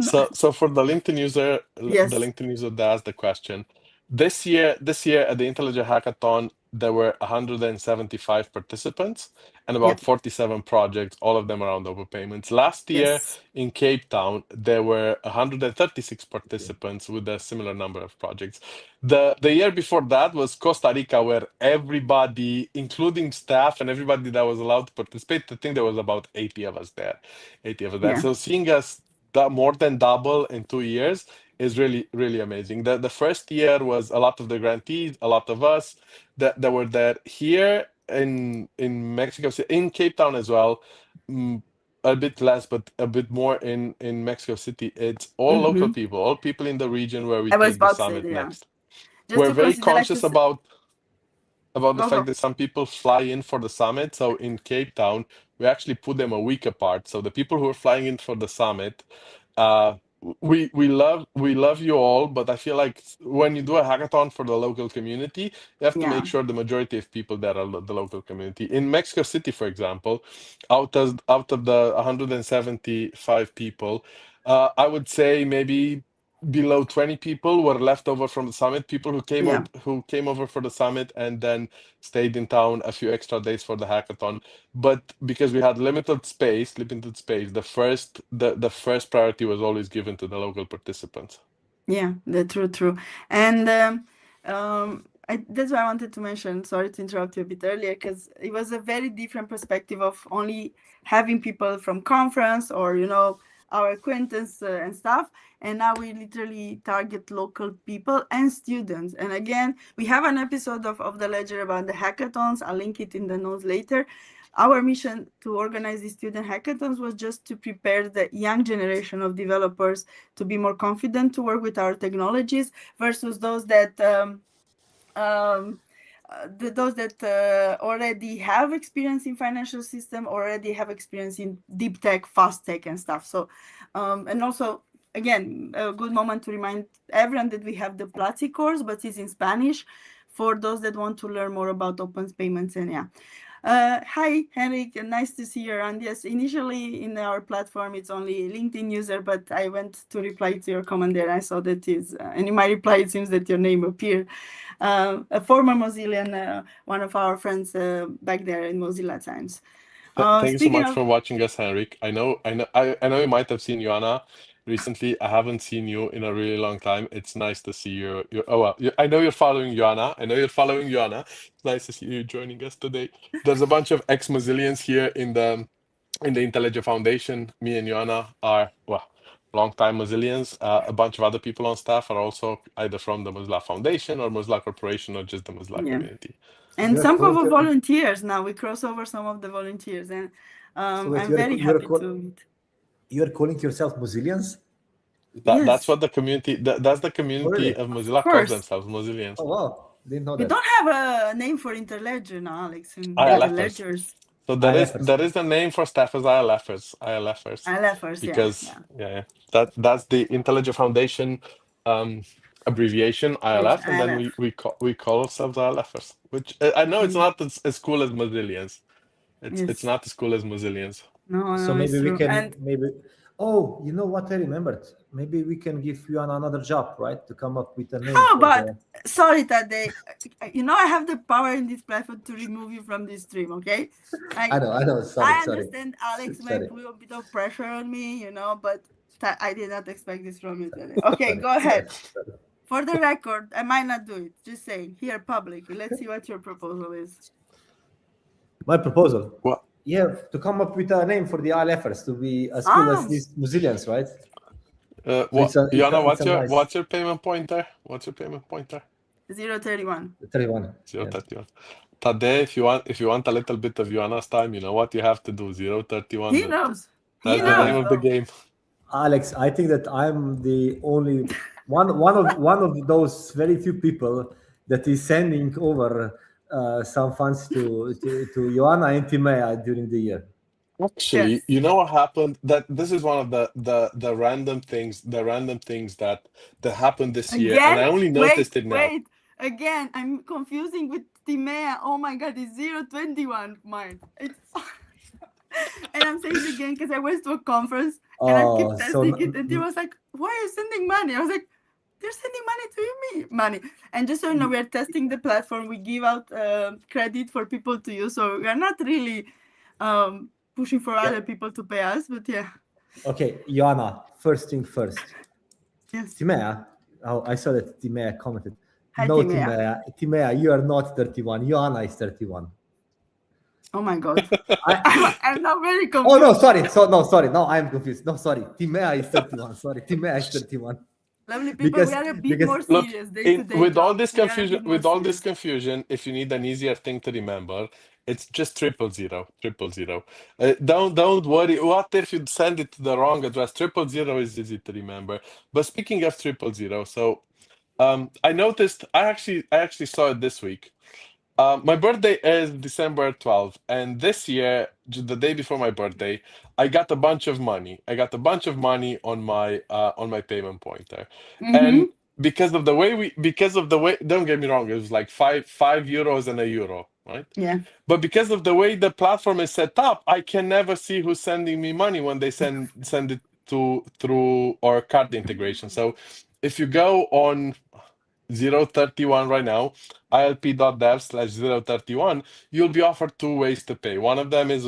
So for the Yes. LinkedIn user that asked the question, this year at the Interledger Hackathon, there were 175 participants and about Yep. 47 projects, all of them around overpayments. Last year Yes. in Cape Town, there were 136 participants with a similar number of projects. The year before that was Costa Rica, where everybody, including staff and everybody that was allowed to participate, I think there was about 80 of us there. 80 of us there. Yeah. So seeing us more than double in 2 years is really, really amazing. The first year was a lot of the grantees, a lot of us that were there. Here in Mexico City, in Cape Town as well, mm, a bit less, but a bit more in Mexico City. It's all local people, all people in the region where we I was take the about to say, summit yeah. next. Just We're to very consider, like, conscious about the go, fact go. that some people fly in for the summit. So in Cape Town, we actually put them a week apart. So the people who are flying in for the summit, uh, we love you all, but I feel like when you do a hackathon for the local community, you have to Yeah, make sure the majority of people that are the local community. In Mexico City, for example, out of the 175 people, I would say maybe below 20 people were left over from the summit, people yeah, who came over for the summit and then stayed in town a few extra days for the hackathon. But because we had limited space, the first priority was always given to the local participants. yeah, the true. And that's why I wanted to mention, sorry to interrupt you a bit earlier, because it was a very different perspective of only having people from conference or, our acquaintance and stuff. And now we literally target local people and students. And again, we have an episode of the Ledger about the hackathons. I'll link it in the notes later. Our mission to organize these student hackathons was just to prepare the young generation of developers to be more confident to work with our technologies versus those that already have experience in financial system, already have experience in deep tech, fast tech, and stuff. So, and also, again, a good moment to remind everyone that we have the Platzi course, but it's in Spanish for those that want to learn more about open payments. And yeah. Hi, Henrik. Nice to see you around. Yes, initially in our platform, it's only LinkedIn user, but I went to reply to your comment there. I saw that is, and in my reply, it seems that your name appeared. A former Mozillian, one of our friends back there in Mozilla times. Thank you so Speaking much of, for watching us, Henrik. I know you might have seen Joanna recently. I haven't seen you in a really long time. It's nice to see you. Oh well, I know you're following Joanna. It's nice to see you joining us today. There's a bunch of ex-Mozillians here in the Interledger Foundation. Me and Joanna are, well, long-time Mozillians. A bunch of other people on staff are also either from the Mozilla Foundation or Mozilla Corporation or just the Mozilla yeah, community. and You're some of calling our your, volunteers now. We cross over some of the volunteers, and so wait, I'm very happy to meet. you're calling yourself Mozillians? That's Yes, what the community that's the Oh, community really? of of Mozilla calls course. themselves, Mozillians. Oh, wow. Didn't know We that. don't have a name for Interledger now, Alex, in ILFers. Interledgers. So there is IFers. there is a name for staff as ILFers, I left first, yeah, because yeah. yeah, that's the Intelligent Foundation um abbreviation Yes, ILF, and I then left. we call ourselves ILFers, which I know it's Mm, not as cool as Mozillians. It's yes, not as cool as Mozillians. So no, it's maybe we true. can And maybe. Oh, you know what I remembered? Maybe we can give you another job, right? To come up with a name how for about, the. sorry, Tadej, I have the power in this platform to remove you from this stream, okay? I I know, I know. Sorry, I sorry, understand Alex might sorry, put a bit of pressure on me, but I did not expect this from you today. Okay, sorry, go sorry, ahead. sorry. For the record, I might not do it. Just saying, here, public. Let's see what your proposal is. My proposal. Well, Yeah, to come up with a name for the ILFers to be as cool as Ah, these Mozillians, right? So what, Jana, it's what's a your nice what's your payment pointer? What's your payment pointer? 031. 31. Zero Yeah. 31. Tade, if you want a little bit of Joanna's time, you know what you have to do. 031. He knows. He That's the name knows, of the though. game. Alex, I think that I'm the only one of those very few people that is sending over some funds to Ioana and Timea during the year. Actually, Yes. you know what happened? That this is one of the random things that happened this year, and Again? I only Wait, noticed it now. wait. Again, I'm confusing with Timea. Oh my god, it's 021 mine. It's and I'm saying it again because I went to a conference and I keep Oh, testing it, and he was like, "Why are you sending money?" I was like, "They're sending money to me, money." And just so you know, we are testing the platform. We give out credit for people to use, so we are not really pushing for yeah. other people to pay us. But yeah, Okay, Ioana, first thing first. yes. Timea, oh, I saw that Timea commented. Hi, No, Timea. Timea, you are not 31. Ioana is 31. Oh my god, I, I'm now very oh no, confused. sorry. So no, sorry. No, I am confused. No, sorry. Timea is 31. Sorry, Timea is 31. Lovely people, we because are a bit because more Look, serious in day-to-day with all talk. this We are a confusion, bit more serious. if you need an easier thing to remember, it's just 000, 000. Don't worry. What if you send it to the wrong address? 000 is easy to remember. But speaking of 000, so I noticed. I actually saw it this week. My birthday is December 12th, and this year, the day before my birthday, I got a bunch of money. I got a bunch of money on my payment pointer, and Mm-hmm. because of the way, don't get me wrong, it was like five euros and a euro, right? Yeah. But because of the way the platform is set up, I can never see who's sending me money when they send it to through our card integration. So if you go on 031 right now, ilp.dev/031, you'll be offered two ways to pay. One of them is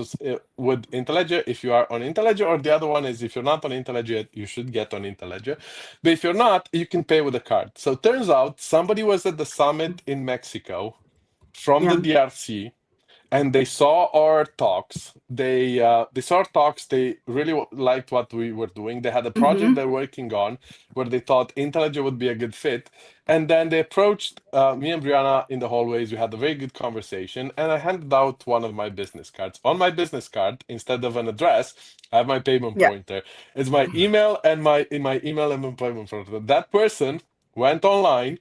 with Interledger if you are on Interledger, or the other one is if you're not on Interledger, you should get on Interledger. But if you're not, you can pay with a card. So turns out somebody was at the summit in Mexico from the Yeah. DRC, and they saw our talks. They saw our talks. They really liked what we were doing. They had a project Mm-hmm. they're working on where they thought Intelligent would be a good fit. And then they approached me and Brianna in the hallways. We had a very good conversation, and I handed out one of my business cards. On my business card, instead of an address, I have my payment Yeah. pointer. It's my email and my email and my payment pointer. That person went online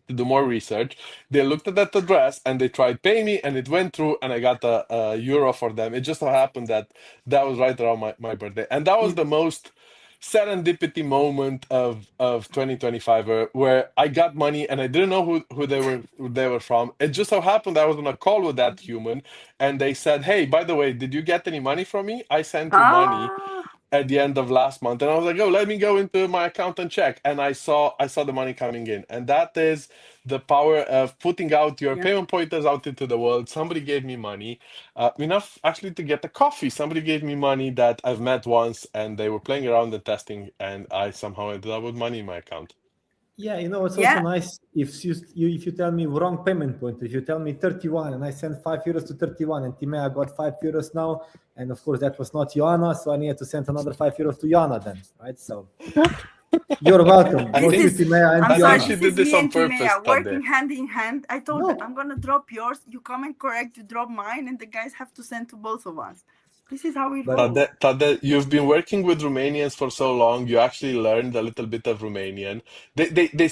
to do more research. They looked at that address and they tried paying me, and it went through, and I got a euro for them. It just so happened that that was right around my birthday, and that was Yeah. the most serendipity moment of 2025 where I got money and I didn't know who they were from. It just so happened I was on a call with that human, and they said, "Hey, by the way, did you get any money from me? I sent you money Ah. at the end of last month." And I was like, "Oh, let me go into my account and check." And I saw the money coming in. And that is the power of putting out your Yeah. payment pointers out into the world. Somebody gave me money, enough actually to get a coffee. Somebody gave me money that I've met once, and they were playing around and testing, and I somehow ended up with money in my account. Yeah, it's also Yeah. nice if you tell me wrong payment point. If you tell me 31 and I send 5 euros to 31, and Timea got 5 euros now, and of course that was not Ioana, so I needed to send another 5 euros to Ioana then, right? So you're welcome, I This both you, think is, Timea and I'm I think sorry, she Ioana. this did is this me on and purpose, Timea Tade. working hand in hand. I told her No, I'm gonna drop yours, you come and correct, you drop mine, and the guys have to send to both of us. This is how we but roll. Tade, you've been working with Romanians for so long. You actually learned a little bit of Romanian. They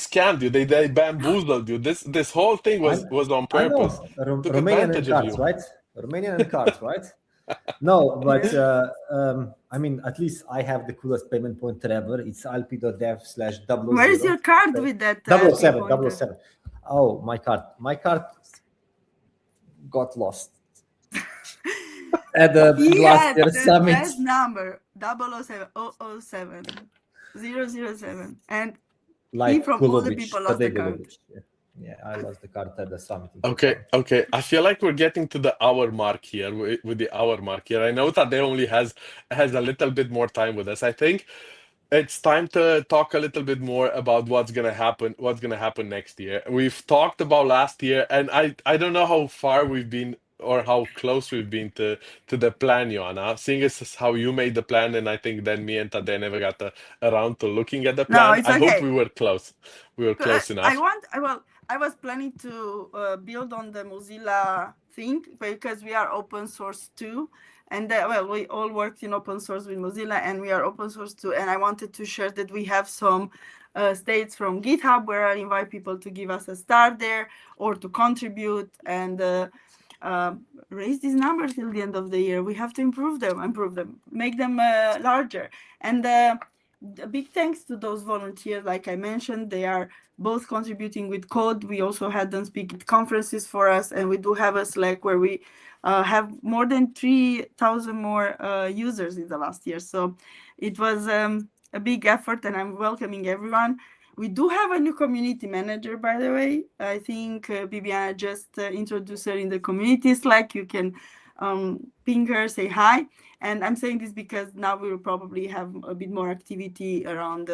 scammed you. They bamboozled you. This whole thing I was on I purpose. know Took Romanian and advantage of cards, you. right? Romanian and cards, right? No, but Yeah. I mean, at least I have the coolest payment pointer ever. It's Where is alp.dev/000. your card Okay, with that double oh pin seven, double oh pointer? seven. Oh, my card got lost at the He last had year summit. that number 007 007 007, and he Like from all the Golobic, people lost the Tadej card. Golobic. Yeah. Yeah, I lost the card at the summit in Okay, Tokyo. okay. I feel like we're getting to the hour mark here with the hour mark here. I know Tade only has a little bit more time with us. I think it's time to talk a little bit more about what's gonna happen next year. We've talked about last year, and I don't know how far we've been or how close we've been to the plan, Joanna. Seeing as how you made the plan, and I think then me and Tade never got around to looking at the No, plan. it's I hope okay. we were close. We were close I enough. want. I was planning to build on the Mozilla thing because we are open source too, and we all worked in open source with Mozilla, and we are open source too. And I wanted to share that we have some states from GitHub where I invite people to give us a star there or to contribute and raise these numbers till the end of the year. We have to improve them, make them larger, and. A big thanks to those volunteers. Like I mentioned, they are both contributing with code. We also had them speak at conferences for us, and we do have a Slack where we have more than 3,000 more users in the last year. So it was a big effort, and I'm welcoming everyone. We do have a new community manager, by the way. I think Bibiana just introduced her in the community Slack. You can ping her, say hi. And I'm saying this because now we will probably have a bit more activity around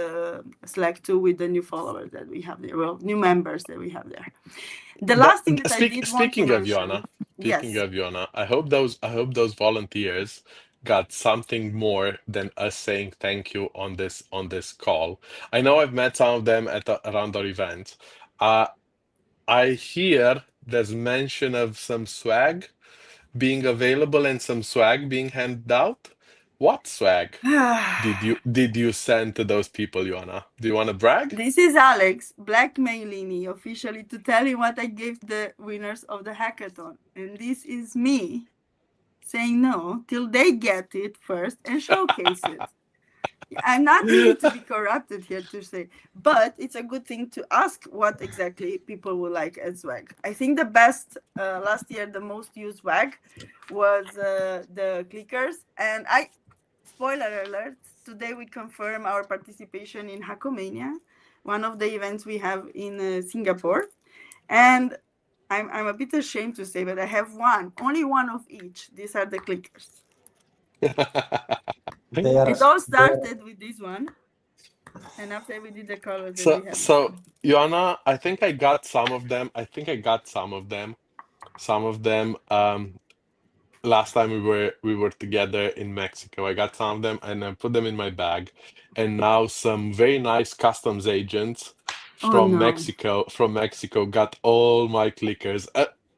Slack too with the new followers that we have there, well, new members that we have there. The But last thing that I did want to speaking of mention, Joanna, yes, I hope those volunteers got something more than us saying thank you on this call. I know I've met some of them around our events. Uh, I hear there's mention of some swag being available and some swag being handed out. What swag did you send to those people, Joanna? Do you want to brag? This is Alex blackmailing me officially to tell him what I gave the winners of the hackathon. And this is me saying no till they get it first and showcase it. I'm not meaning to be corrupted here to say, but it's a good thing to ask what exactly people would like as swag. I think the best last year, the most used swag was the clickers. And spoiler alert, today we confirm our participation in Hackomania, one of the events we have in Singapore. And I'm a bit ashamed to say, but I have only one of each. These are the clickers. It all started with this one, and after we did the colors, then we have this So, one. Joanna, I think I got some of them. I think I got some of them. Some of them. Last time we were together in Mexico. I got some of them and I put them in my bag. And now some very nice customs agents Oh no. From Mexico got all my clickers.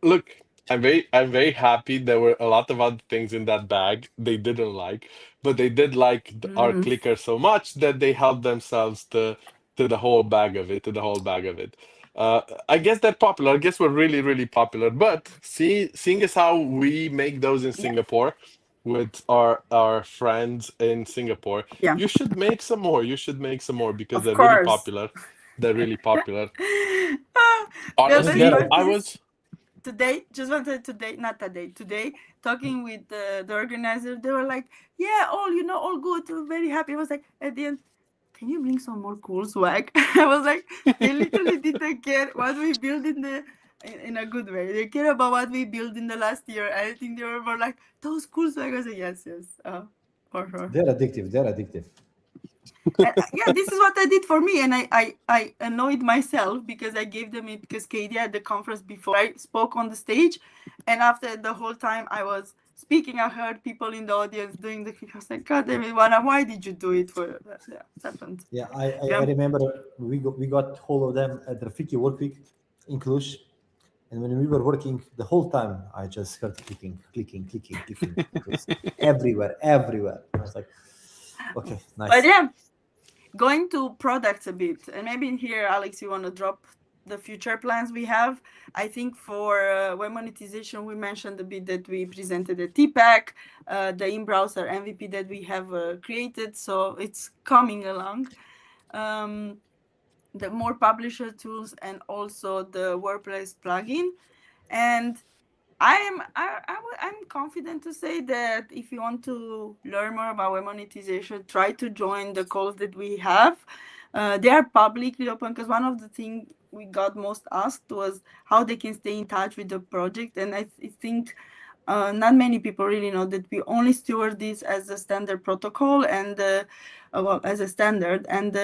Look, I'm very happy. There were a lot of other things in that bag they didn't like, but they did like our Mm. clicker so much that they helped themselves to the whole bag of it, to the whole bag of it. I guess they're popular. I guess we're really, really popular. But seeing as how we make those in Yeah. Singapore with our friends in Singapore, Yeah. you should make some more. You should make some more because Of they're really course. popular. They're really popular. The I mean, best Honestly, there part are, I is was. today, just wanted today, not today, today, talking with the organizer, they were like, yeah, all good. We're very happy. I was like, at the end, can you bring some more cool swag? I was like, they literally didn't care what we built in a good way. They care about what we built in the last year. I think they were more like, those cool swag. I said, yes, for sure. they're addictive. They're addictive. And yeah, this is what I did for me, and I annoyed myself because I gave them it Cascadia at the conference before I spoke on the stage, and after the whole time I was speaking, I heard people in the audience doing the. I was like, God damn it, Wana, why did you do it for? Yeah, it happened. Yeah, I Yeah, remember we got hold of them at Rafiki Work Week in Cluj, and when we were working the whole time, I just heard clicking, clicking, clicking, clicking. It was everywhere, everywhere. I was like, okay, but nice. yeah, going to products a bit, and maybe here, Alex, you want to drop the future plans we have. I think for web monetization, we mentioned a bit that we presented the TPAC, the in-browser MVP that we have created, so it's coming along. The more publisher tools and also the WordPress plugin. And I'm confident to say that if you want to learn more about web monetization, try to join the calls that we have. They are publicly open because one of the things we got most asked was how they can stay in touch with the project. And I think not many people really know that we only steward this as a standard protocol and well, as a standard. And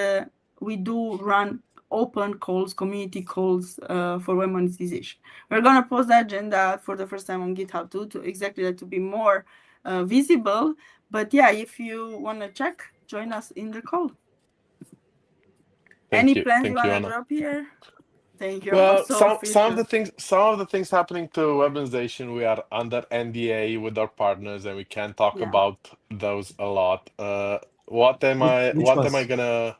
we do run open calls, community calls for web monetization. We're gonna post the agenda for the first time on GitHub too, to exactly that to be more visible. But yeah, if you wanna check, join us in the call. Any plans you Thank you, wanna Anna. drop here? Thank you. Well, So official. some of the things happening to Weaponization, we are under NDA with our partners, and we can't talk Yeah. about those a lot. Which What am I ones? gonna?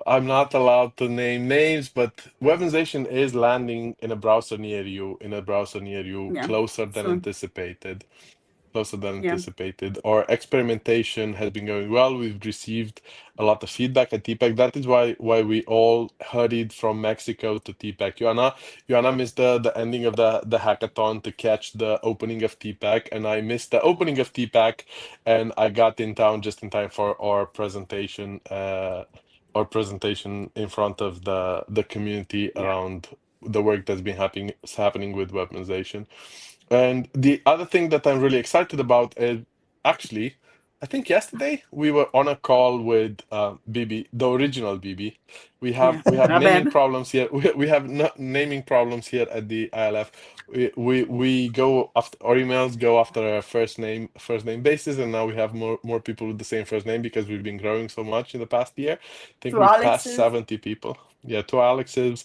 I'm not allowed to name names, but Weaponization is landing in a browser near you, Yeah. closer than Soon. anticipated. Closer than Yeah. anticipated. Our experimentation has been going well. We've received a lot of feedback at TPAC. That is why we all hurried from Mexico to TPAC. Joanna missed the ending of the hackathon to catch the opening of TPAC, and I missed the opening of TPAC, and I got in town just in time for our presentation in front of the community Yeah. around the work that's been happening with weaponization. And the other thing that I'm really excited about is actually I think yesterday we were on a call with BB, the original BB. We Yeah. have naming Rabeb. problems here. We have naming problems here at the ILF. We go after our emails go after a first name basis, and now we have more people with the same first name because we've been growing so much in the past year. I think To we've passed Alex's. 70 people. Yeah, two Alexes,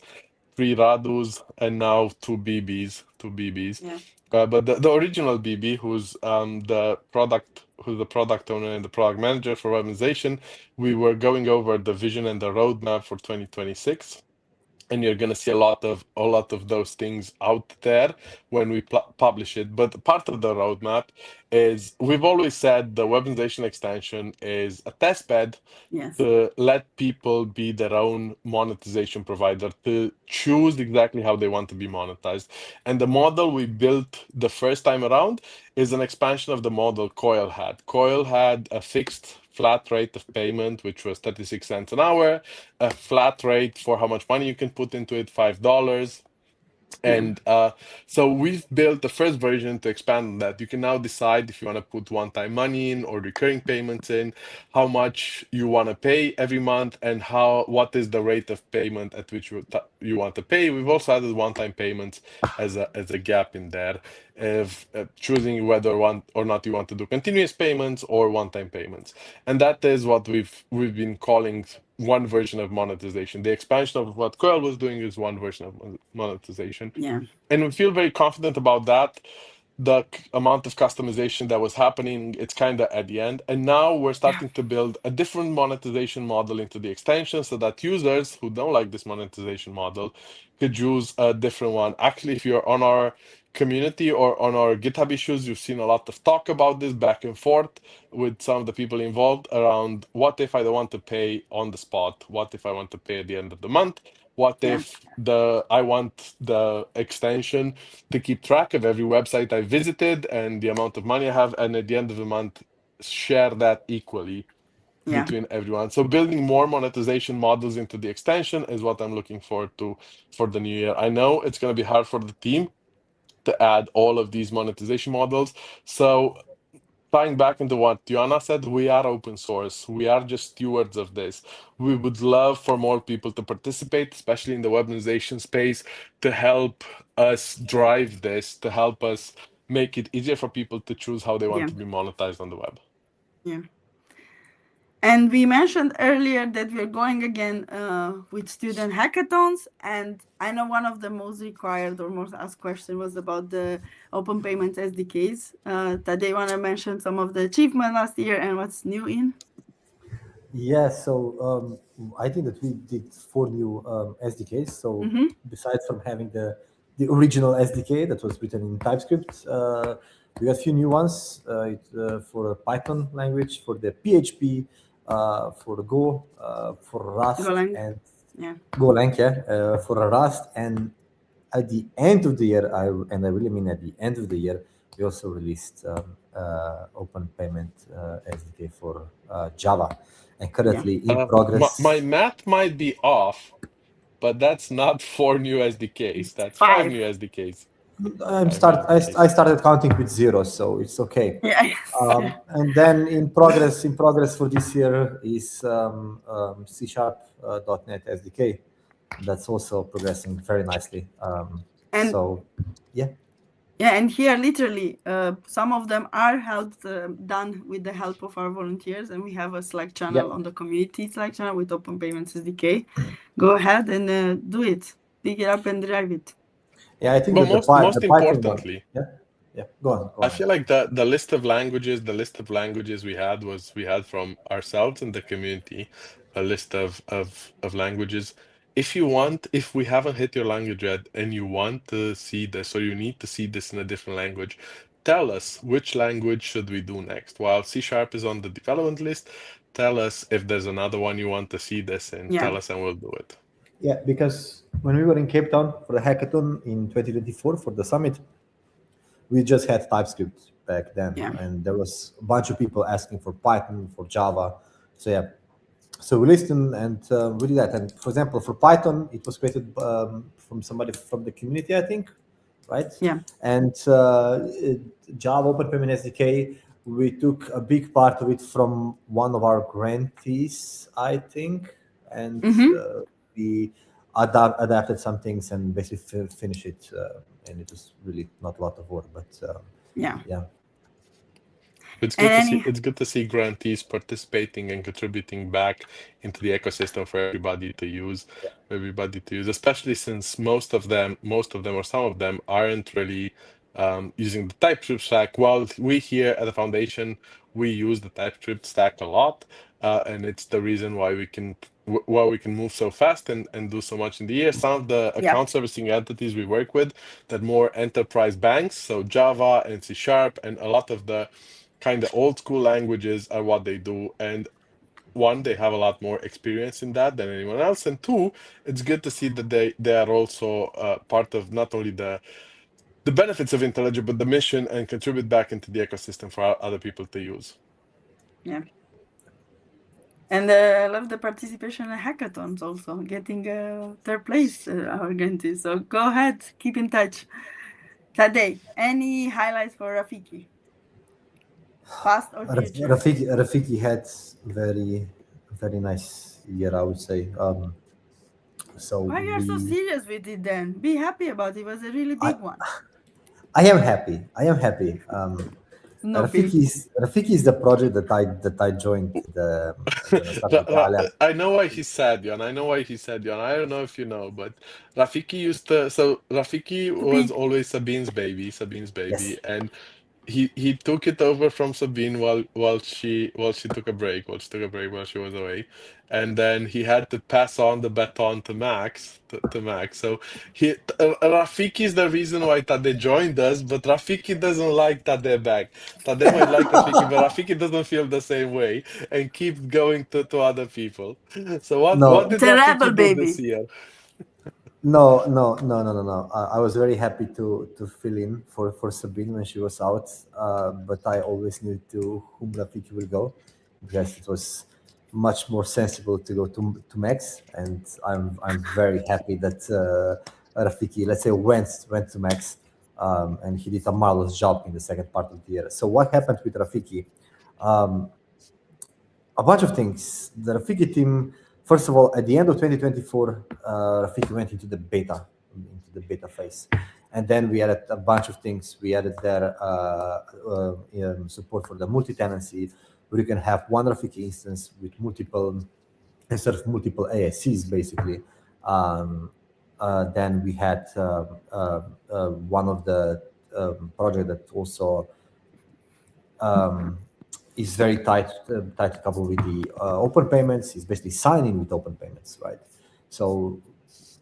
three Radus, and now two BBs, two BBs. Yeah. But the original BB, who's the product owner and the product manager for organization, we were going over the vision and the roadmap for 2026, and you're going to see a lot of those things out there when we publish it. But part of the roadmap is we've always said the weaponization extension is a test bed Yes. to let people be their own monetization provider, to choose exactly how they want to be monetized. And the model we built the first time around is an expansion of the model Coil had. Coil had a fixed flat rate of payment, which was 36 cents an hour, a flat rate for how much money you can put into it, $5. Yeah. And so we've built the first version to expand on that. You can now decide if you want to put one-time money in or recurring payments in, how much you want to pay every month, and what is the rate of payment at which you want to pay. We've also added one-time payments as a gap in there, of choosing whether or not you want to do continuous payments or one-time payments. And that is what we've been calling one version of monetization. The expansion of what Coil was doing is one version of monetization. Yeah. And we feel very confident about that. The amount of customization that was happening, it's kind of at the end. And now we're starting to build a different monetization model into the extension so that users who don't like this monetization model could use a different one. Actually, if you're on our community or on our GitHub issues, you've seen a lot of talk about this back and forth with some of the people involved around what if I don't want to pay on the spot? What if I want to pay at the end of the month? What Yeah. if I want the extension to keep track of every website I visited and the amount of money I have, and at the end of the month, share that equally Yeah. between everyone. So building more monetization models into the extension is what I'm looking forward to for the new year. I know it's going to be hard for the team to add all of these monetization models. So tying back into what Ioana said, we are open source. We are just stewards of this. We would love for more people to participate, especially in the weaponization space, to help us drive this, to help us make it easier for people to choose how they want Yeah. to be monetized on the web. Yeah. And we mentioned earlier that we're going again with student hackathons. And I know one of the most required or most asked questions was about the open payments SDKs. Tadej, want to mention some of the achievements last year and what's new in? Yeah, so I think that we did 4 new SDKs. So besides from having the original SDK that was written in TypeScript, we got a few new ones for Python language, for the PHP, for the Go, for Rust, Golang. and Yeah. Golang, for Rust. And at the end of the year, I really mean at the end of the year, we also released open payment SDK for Java. And currently in progress. My math might be off, but that's not 4 new SDKs. That's 5 5. new SDKs. I started counting with 0, so it's okay. Yeah. Yes. And then in progress for this year is C#.NET SDK. That's also progressing very nicely. And so, yeah. Yeah, and here literally some of them are done with the help of our volunteers, and we have a Slack channel on the community Slack channel with Open Payments SDK. Go ahead and do it. Pick it up and drive it. Yeah, I think But that most the Python importantly, one. Yeah. Go on. I feel like the list of languages we had from ourselves and the community, a list of languages. If we haven't hit your language yet and you want to see this or you need to see this in a different language, tell us which language should we do next. While C# is on the development list, tell us if there's another one you want to see this in. Tell us and we'll do it. Yeah, because when we were in Cape Town for the hackathon in 2024 for the summit, we just had TypeScript back then, and there was a bunch of people asking for Python, for Java. So we listened and we did that. And for example, for Python, it was created from somebody from the community, I think, right? Yeah. And Java Open Payment SDK, we took a big part of it from one of our grantees, I think, and we adapted some things and basically finished it. And it was really not a lot of work, but Yeah. yeah. It's And good to see. any It's good to see grantees participating and contributing back into the ecosystem for everybody to use, especially since most of them, or some of them, aren't really using the TypeScript stack. While we here at the foundation, we use the TypeScript stack a lot, and it's the reason why we can move so fast and do so much in the year. Some of the yeah. account servicing entities we work with, that more enterprise banks, so Java and C Sharp, and a lot of the kind of old school languages are what they do. And one, they have a lot more experience in that than anyone else. And two, it's good to see that they are also part of not only the benefits of Interledger, but the mission, and contribute back into the ecosystem for other people to use. Yeah. And I love the participation in hackathons also, getting third place, our grantee. So go ahead, keep in touch. Tadej, any highlights for Rafiki? Past or future? Rafiki had very, very nice year, I would say. So Why you're so serious with it then? Be happy about it. It was a really I, big one. I am happy. I am happy. Snoopy. Rafiki is the project that I joined when I started with Alia. I know why he said, Jan. I know why he said, Jan. I don't know if you know, but Rafiki used to. So Rafiki To was be. always Sabine's baby, Yes. and he took it over from Sabine while she took a break, while she was away, and then he had to pass on the baton to Max. So Rafiki is the reason why Tade joined us, but Rafiki doesn't like Tade back. Tade might like Rafiki, but Rafiki doesn't feel the same way and keeps going to other people. So what No, did It's a rebel Rafiki do this baby. year? no. I was very happy to fill in for Sabine when she was out, but I always knew to whom Rafiki will go because it was much more sensible to go to Max, and I'm very happy that Rafiki, let's say, went to Max, and he did a marvelous job in the second part of the year. So what happened with Rafiki? Um, a bunch of things. The Rafiki team, first of all, at the end of 2024, Rafiki went into the beta phase. And then we added a bunch of things. We added their support for the multi-tenancy, where you can have one Rafiki instance with instead of multiple ASCs, basically. Then we had one of the project that also is very tightly coupled with the open payments. Is basically signing with open payments, right? So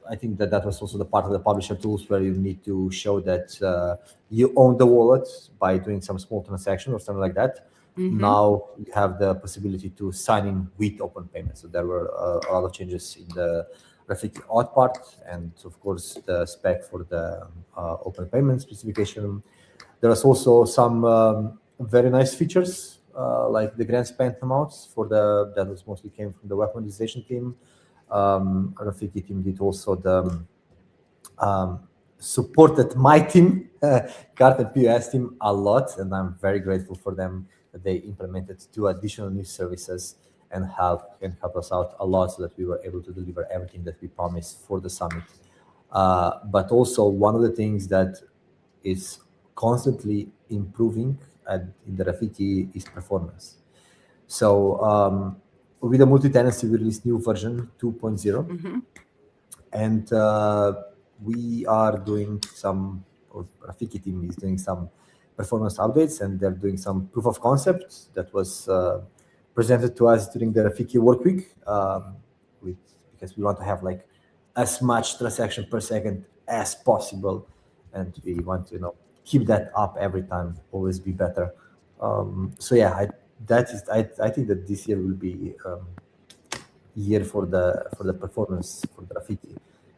I think that was also the part of the publisher tools where you need to show that you own the wallet by doing some small transaction or something like that. Now you have the possibility to sign in with open payments. So there were a lot of changes in the Rafiki auth part, and of course the spec for the open payment specification. There was also some very nice features like the grand spend amounts that was mostly came from the weaponization team. Rafiki team did also the supported my team, card and POS team, a lot, and I'm very grateful for them that they implemented 2 additional new services and help us out a lot so that we were able to deliver everything that we promised for the summit. But also one of the things that is constantly improving in the Rafiki is performance. So with the multi-tenancy, we released new version 2.0, and we are doing or Rafiki team is doing some performance updates, and they're doing some proof of concept that was presented to us during the Rafiki work week, because we want to have like as much transaction per second as possible, and we want to keep that up every time, always be better. So yeah, I think that this year will be year for the performance for the Rafiki,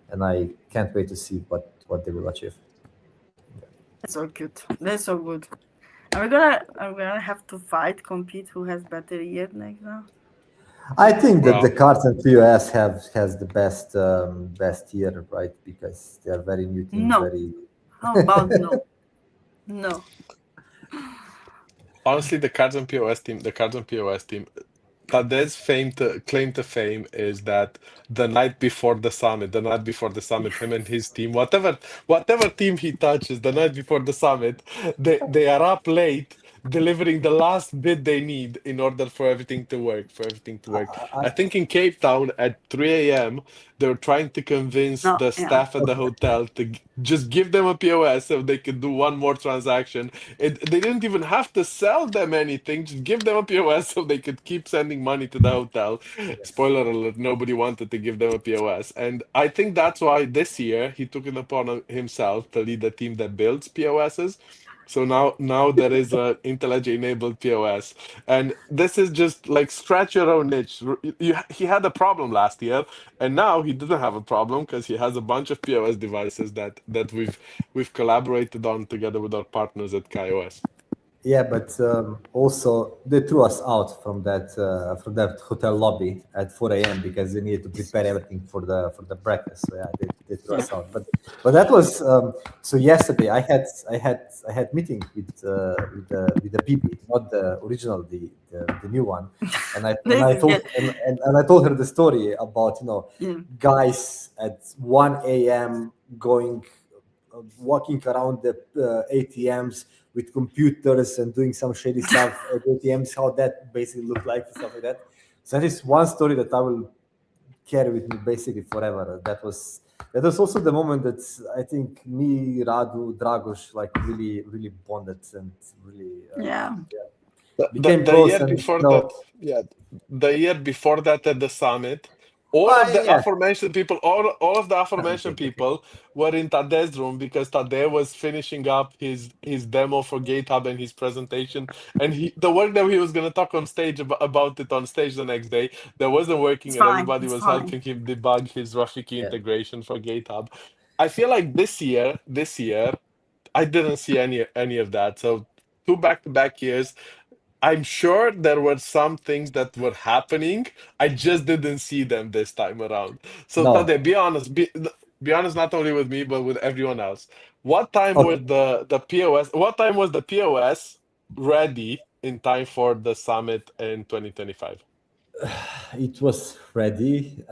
and I can't wait to see what they will achieve. That's so cute. That's so good. Are we gonna have to compete who has better year next now? I think that the Well, cards and POS has the best year, right? Because they are very new team, No. very. How about no? No. Honestly, the cards and POS team, Tadej's claim to fame is that the night before the summit, him and his team, whatever team he touches, the night before the summit, they are up late delivering the last bit they need in order for everything to work. I, I think in Cape Town at 3 a.m. they were trying to convince No, the yeah. staff at the hotel to just give them a POS so they could do one more transaction. They didn't even have to sell them anything, just give them a POS so they could keep sending money to the hotel. yes. Spoiler alert, nobody wanted to give them a POS. And I think that's why this year he took it upon himself to lead a team that builds POSs. So now there is a IntelliJ enabled POS. And this is just like scratch your own niche. He had a problem last year, and now he doesn't have a problem because he has a bunch of POS devices that we've collaborated on together with our partners at KaiOS. Yeah, but also they threw us out from that hotel lobby at 4 a.m. because they needed to prepare everything for the breakfast. So yeah, they threw Yeah. us out. But that was so yesterday. I had meeting with the PP, not the original, the new one, and This I is told good. and I told her the story about Yeah. guys at 1 a.m. going walking around the ATMs with computers and doing some shady stuff at ATMs, how that basically looked like and stuff like that. So that is one story that I will carry with me basically forever. That was also the moment that I think me, Radu, Dragoš, like really bonded and really Yeah. became The close. year And before that, yeah, the year before that at the summit, all of the yeah, aforementioned people, all of the aforementioned okay. people were in Tadej's room because Tadej was finishing up his demo for GitHub and his presentation, and the work that he was going to talk on stage about it on stage the next day that wasn't It's working, and fine. everybody It's was fine. helping him debug his Rafiki Yeah. integration for GitHub. I feel like this year, I didn't see any of that. So two back-to-back years. I'm sure there were some things that were happening. I just didn't see them this time around. So No. Tade, be honest, not only with me but with everyone else. What time Okay. was the POS? What time was the POS ready in time for the summit in 2025? It was ready.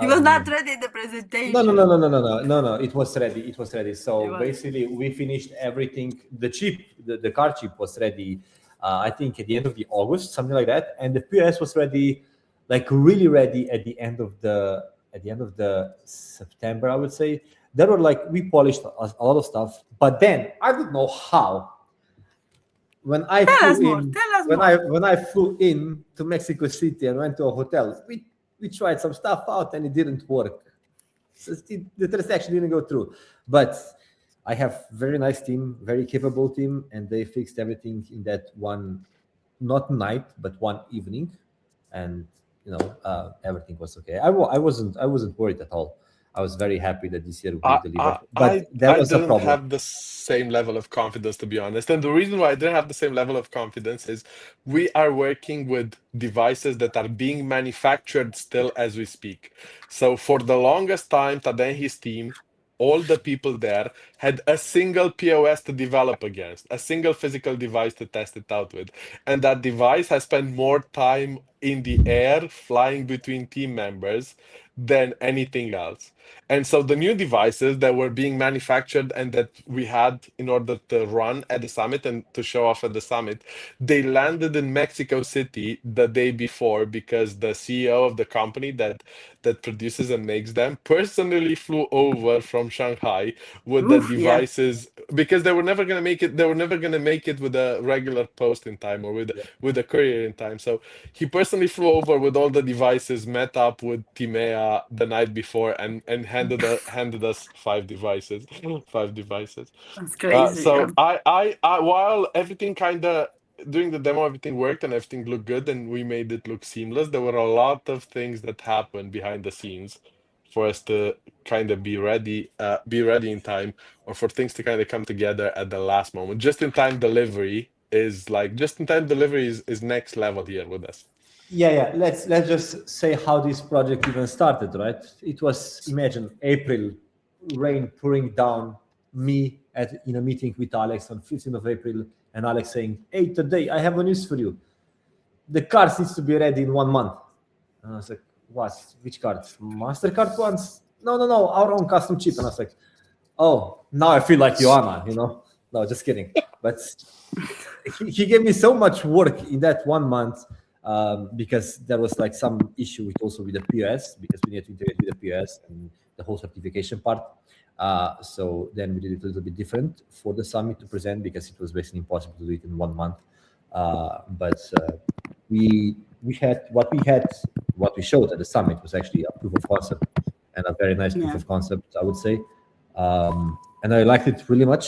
He was not ready in the presentation. No. It was ready. It was ready. It So was. basically, we finished everything. The car chip was ready. I think at the end of the August, something like that, and the POS was ready, like really ready at the end of the September. I would say there were like we polished a lot of stuff, but then I don't know how when I Tell flew us more. in Tell us more. when I flew in to Mexico City and went to a hotel, we tried some stuff out and it didn't work. So the transaction didn't go through. But I have very nice team, very capable team, and they fixed everything in that one, not night, but one evening, and everything was okay. I wasn't worried at all. I was very happy that this year we I, delivered, I but I there I was a didn't problem. have the same level of confidence, to be honest. And the reason why I didn't have the same level of confidence is we are working with devices that are being manufactured still as we speak. So for the longest time, Tadej and his team, all the people there had a single POS to develop against, a single physical device to test it out with. And that device has spent more time in the air flying between team members than anything else. And so the new devices that were being manufactured and that we had in order to run at the summit and to show off at the summit, they landed in Mexico City the day before because the CEO of the company that produces and makes them personally flew over from Shanghai with the Oof, yeah. devices because they were never going to make it. They were never going to make it with a regular post in time or with a courier in time. So he personally flew over with all the devices, met up with Timea the night before, and handed us five devices, five devices. That's crazy. Yeah. So while everything kind of during the demo, everything worked and everything looked good, and we made it look seamless. There were a lot of things that happened behind the scenes for us to kind of be ready in time, or for things to kind of come together at the last moment. Just in time delivery is next level here with us. Yeah. Let's just say how this project even started, right? It was, imagine, April, rain pouring down, me in a meeting with Alex on 15th of April, and Alex saying, "Hey, today I have a news for you. The cards needs to be ready in 1 month." And I was like, "What? Which cards? MasterCard ones? No, our own custom chip." And I was like, "Oh, now I feel like Ioana, No, just kidding." But he gave me so much work in that 1 month because there was like some issue with the POS, because we need to integrate with the POS and the whole certification part. So then we did it a little bit different for the summit to present, because it was basically impossible to do it in 1 month. But we had what we showed at the summit was actually a proof of concept, and a very nice proof of concept, I would say. And I liked it really much.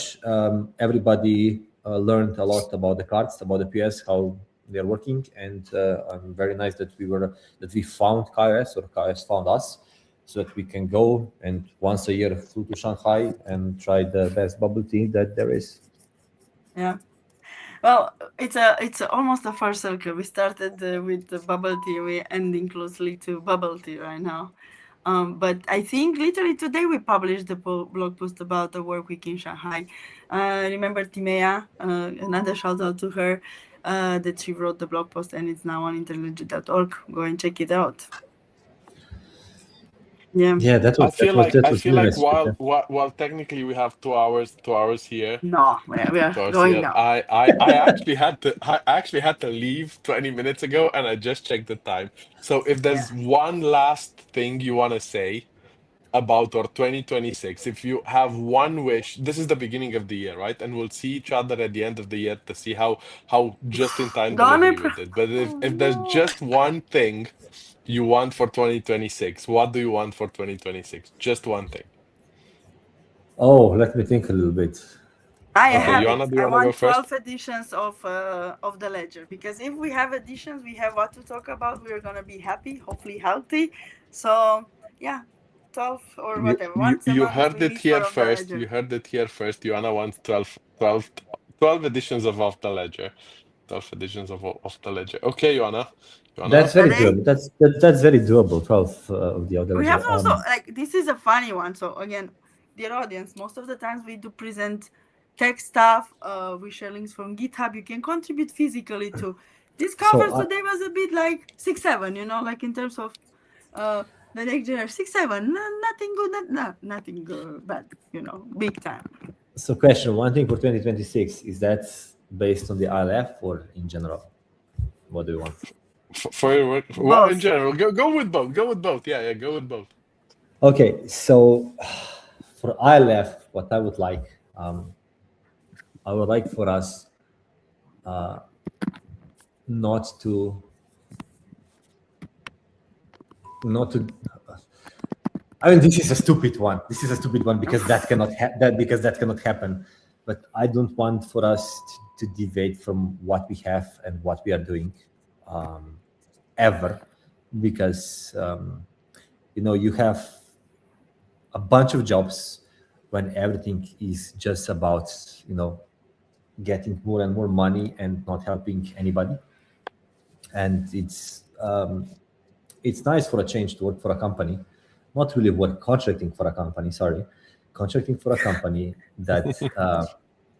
Everybody learned a lot about the cards, about the PS, how they're working, and I'm very nice that we found KS, or KS found us, so that we can go and once a year flew to Shanghai and try the best bubble tea that there is. Yeah. Well, it's almost a full circle. We started with the bubble tea. We're ending closely to bubble tea right now. But I think literally today we published the blog post about the work week in Shanghai. Remember Timea, another shout out to her, that she wrote the blog post, and it's now on interledger.org. Go and check it out. Yeah, I feel like really nice. while technically we have 2 hours here. No, we are going now. I actually had to leave 20 minutes ago, and I just checked the time. So if there's one last thing you want to say about our 2026, if you have one wish, this is the beginning of the year, right? And we'll see each other at the end of the year to see how just in time delivery we did. But if there's just one thing you want for 2026, what do you want for 2026? Just one thing. Oh, let me think a little bit. I have Ioana, it. do you I want to go want first? 12 editions of the ledger, because if we have editions, we have what to talk about. We're gonna be happy, hopefully healthy. So yeah, 12 or whatever. Once a You month heard we it meet here for Off the first. Ledger. You heard it here first. Ioana wants 12 editions of Off the Ledger. 12 editions of the Ledger. Okay, Ioana. That's very doable. That's very doable. 12 of the other. We have also like, this is a funny one. So again, dear audience, most of the times we do present tech stuff. We share links from GitHub. You can contribute physically to this conference. Today was a bit like 6-7, like in terms of the next generation 6-7. Nothing good, nothing good, bad, big time. So question, one thing for 2026, is that based on the ILF or in general? What do you want? For your work? Well, in general, go with both. Go with both. Yeah, go with both. Okay, so for ILF, what I would like for us not to. I mean, this is a stupid one. Because that cannot happen. But I don't want for us to deviate from what we have and what we are doing ever, because you have a bunch of jobs when everything is just about getting more and more money and not helping anybody. And it's nice for a change to work for a company, not really contracting for a company that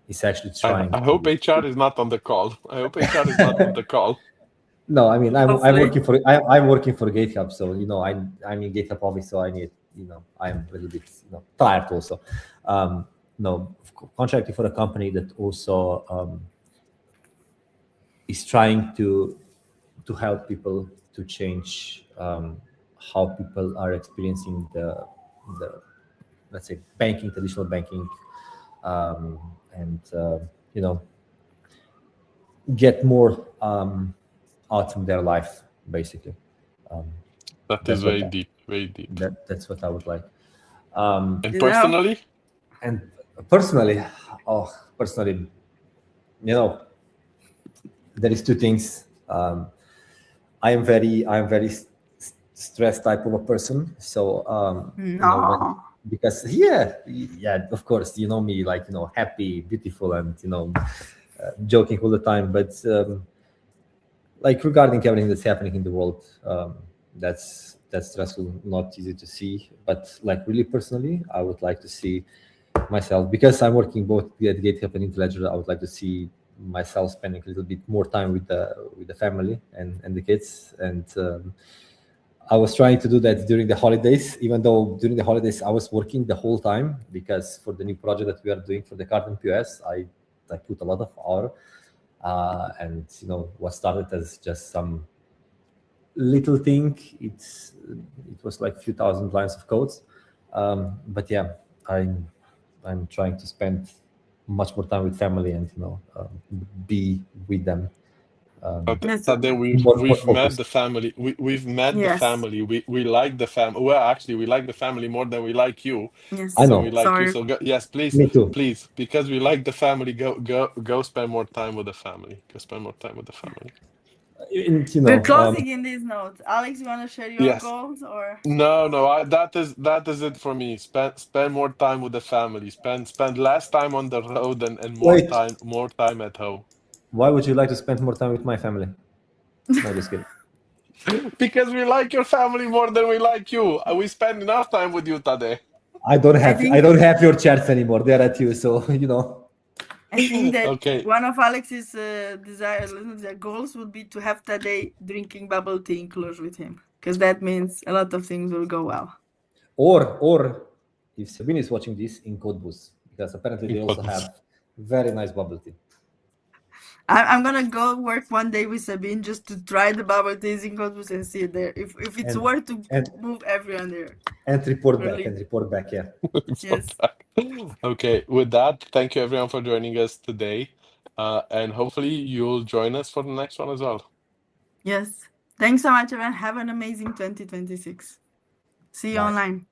is actually trying. I hope HR is not on the call. No, I mean, I'm working for GitHub, so I'm in GitHub office, so I need, I'm a little bit tired also. No, contracting for a company that also is trying to help people to change how people are experiencing the let's say traditional banking, and get more out from their life, basically. That is very deep. That's what I would like. And personally? Personally, there is two things. I am very stressed type of a person. So because of course, me, like, happy, beautiful, and joking all the time. But like, regarding everything that's happening in the world, that's stressful, not easy to see. But like, really personally, I would like to see myself, because I'm working both at GitHub and Interledger, I would like to see myself spending a little bit more time with the family and the kids. And I was trying to do that during the holidays, even though during the holidays I was working the whole time, because for the new project that we are doing for the Carbon POS, I put a lot of hour, and what started as just some little thing, it was like a few thousand lines of codes, but yeah, I'm trying to spend much more time with family and be with them. Tadej, we've met the family. We've met the family. We like the family. Well, actually, we like the family more than we like you. Yes, I know. We like you. So yes, please, Me too. please, because we like the family. Go spend more time with the family. Go spend more time with the family. We're closing in these notes. Alex, you want to share your Yes. goals or? No. That is it for me. Spend more time with the family. Spend less time on the road and more time at home. Why would you like to spend more time with my family? No, just kidding. Because we like your family more than we like you. We spend enough time with you, Tadej. I don't have your chats anymore. They're at you, so I think that Okay. one of Alex's goals would be to have Tadej drinking bubble tea in Cluj with him, because that means a lot of things will go well. Or if Sabine is watching this, in Cottbus, because apparently they also have very nice bubble tea. I'm gonna go work one day with Sabine just to try the bubble teas in Cottbus and see there if it's worth to move everyone there. And report back, yeah. Yes. Okay, with that, thank you everyone for joining us today. And hopefully you'll join us for the next one as well. Yes. Thanks so much, everyone. Have an amazing 2026. See you online.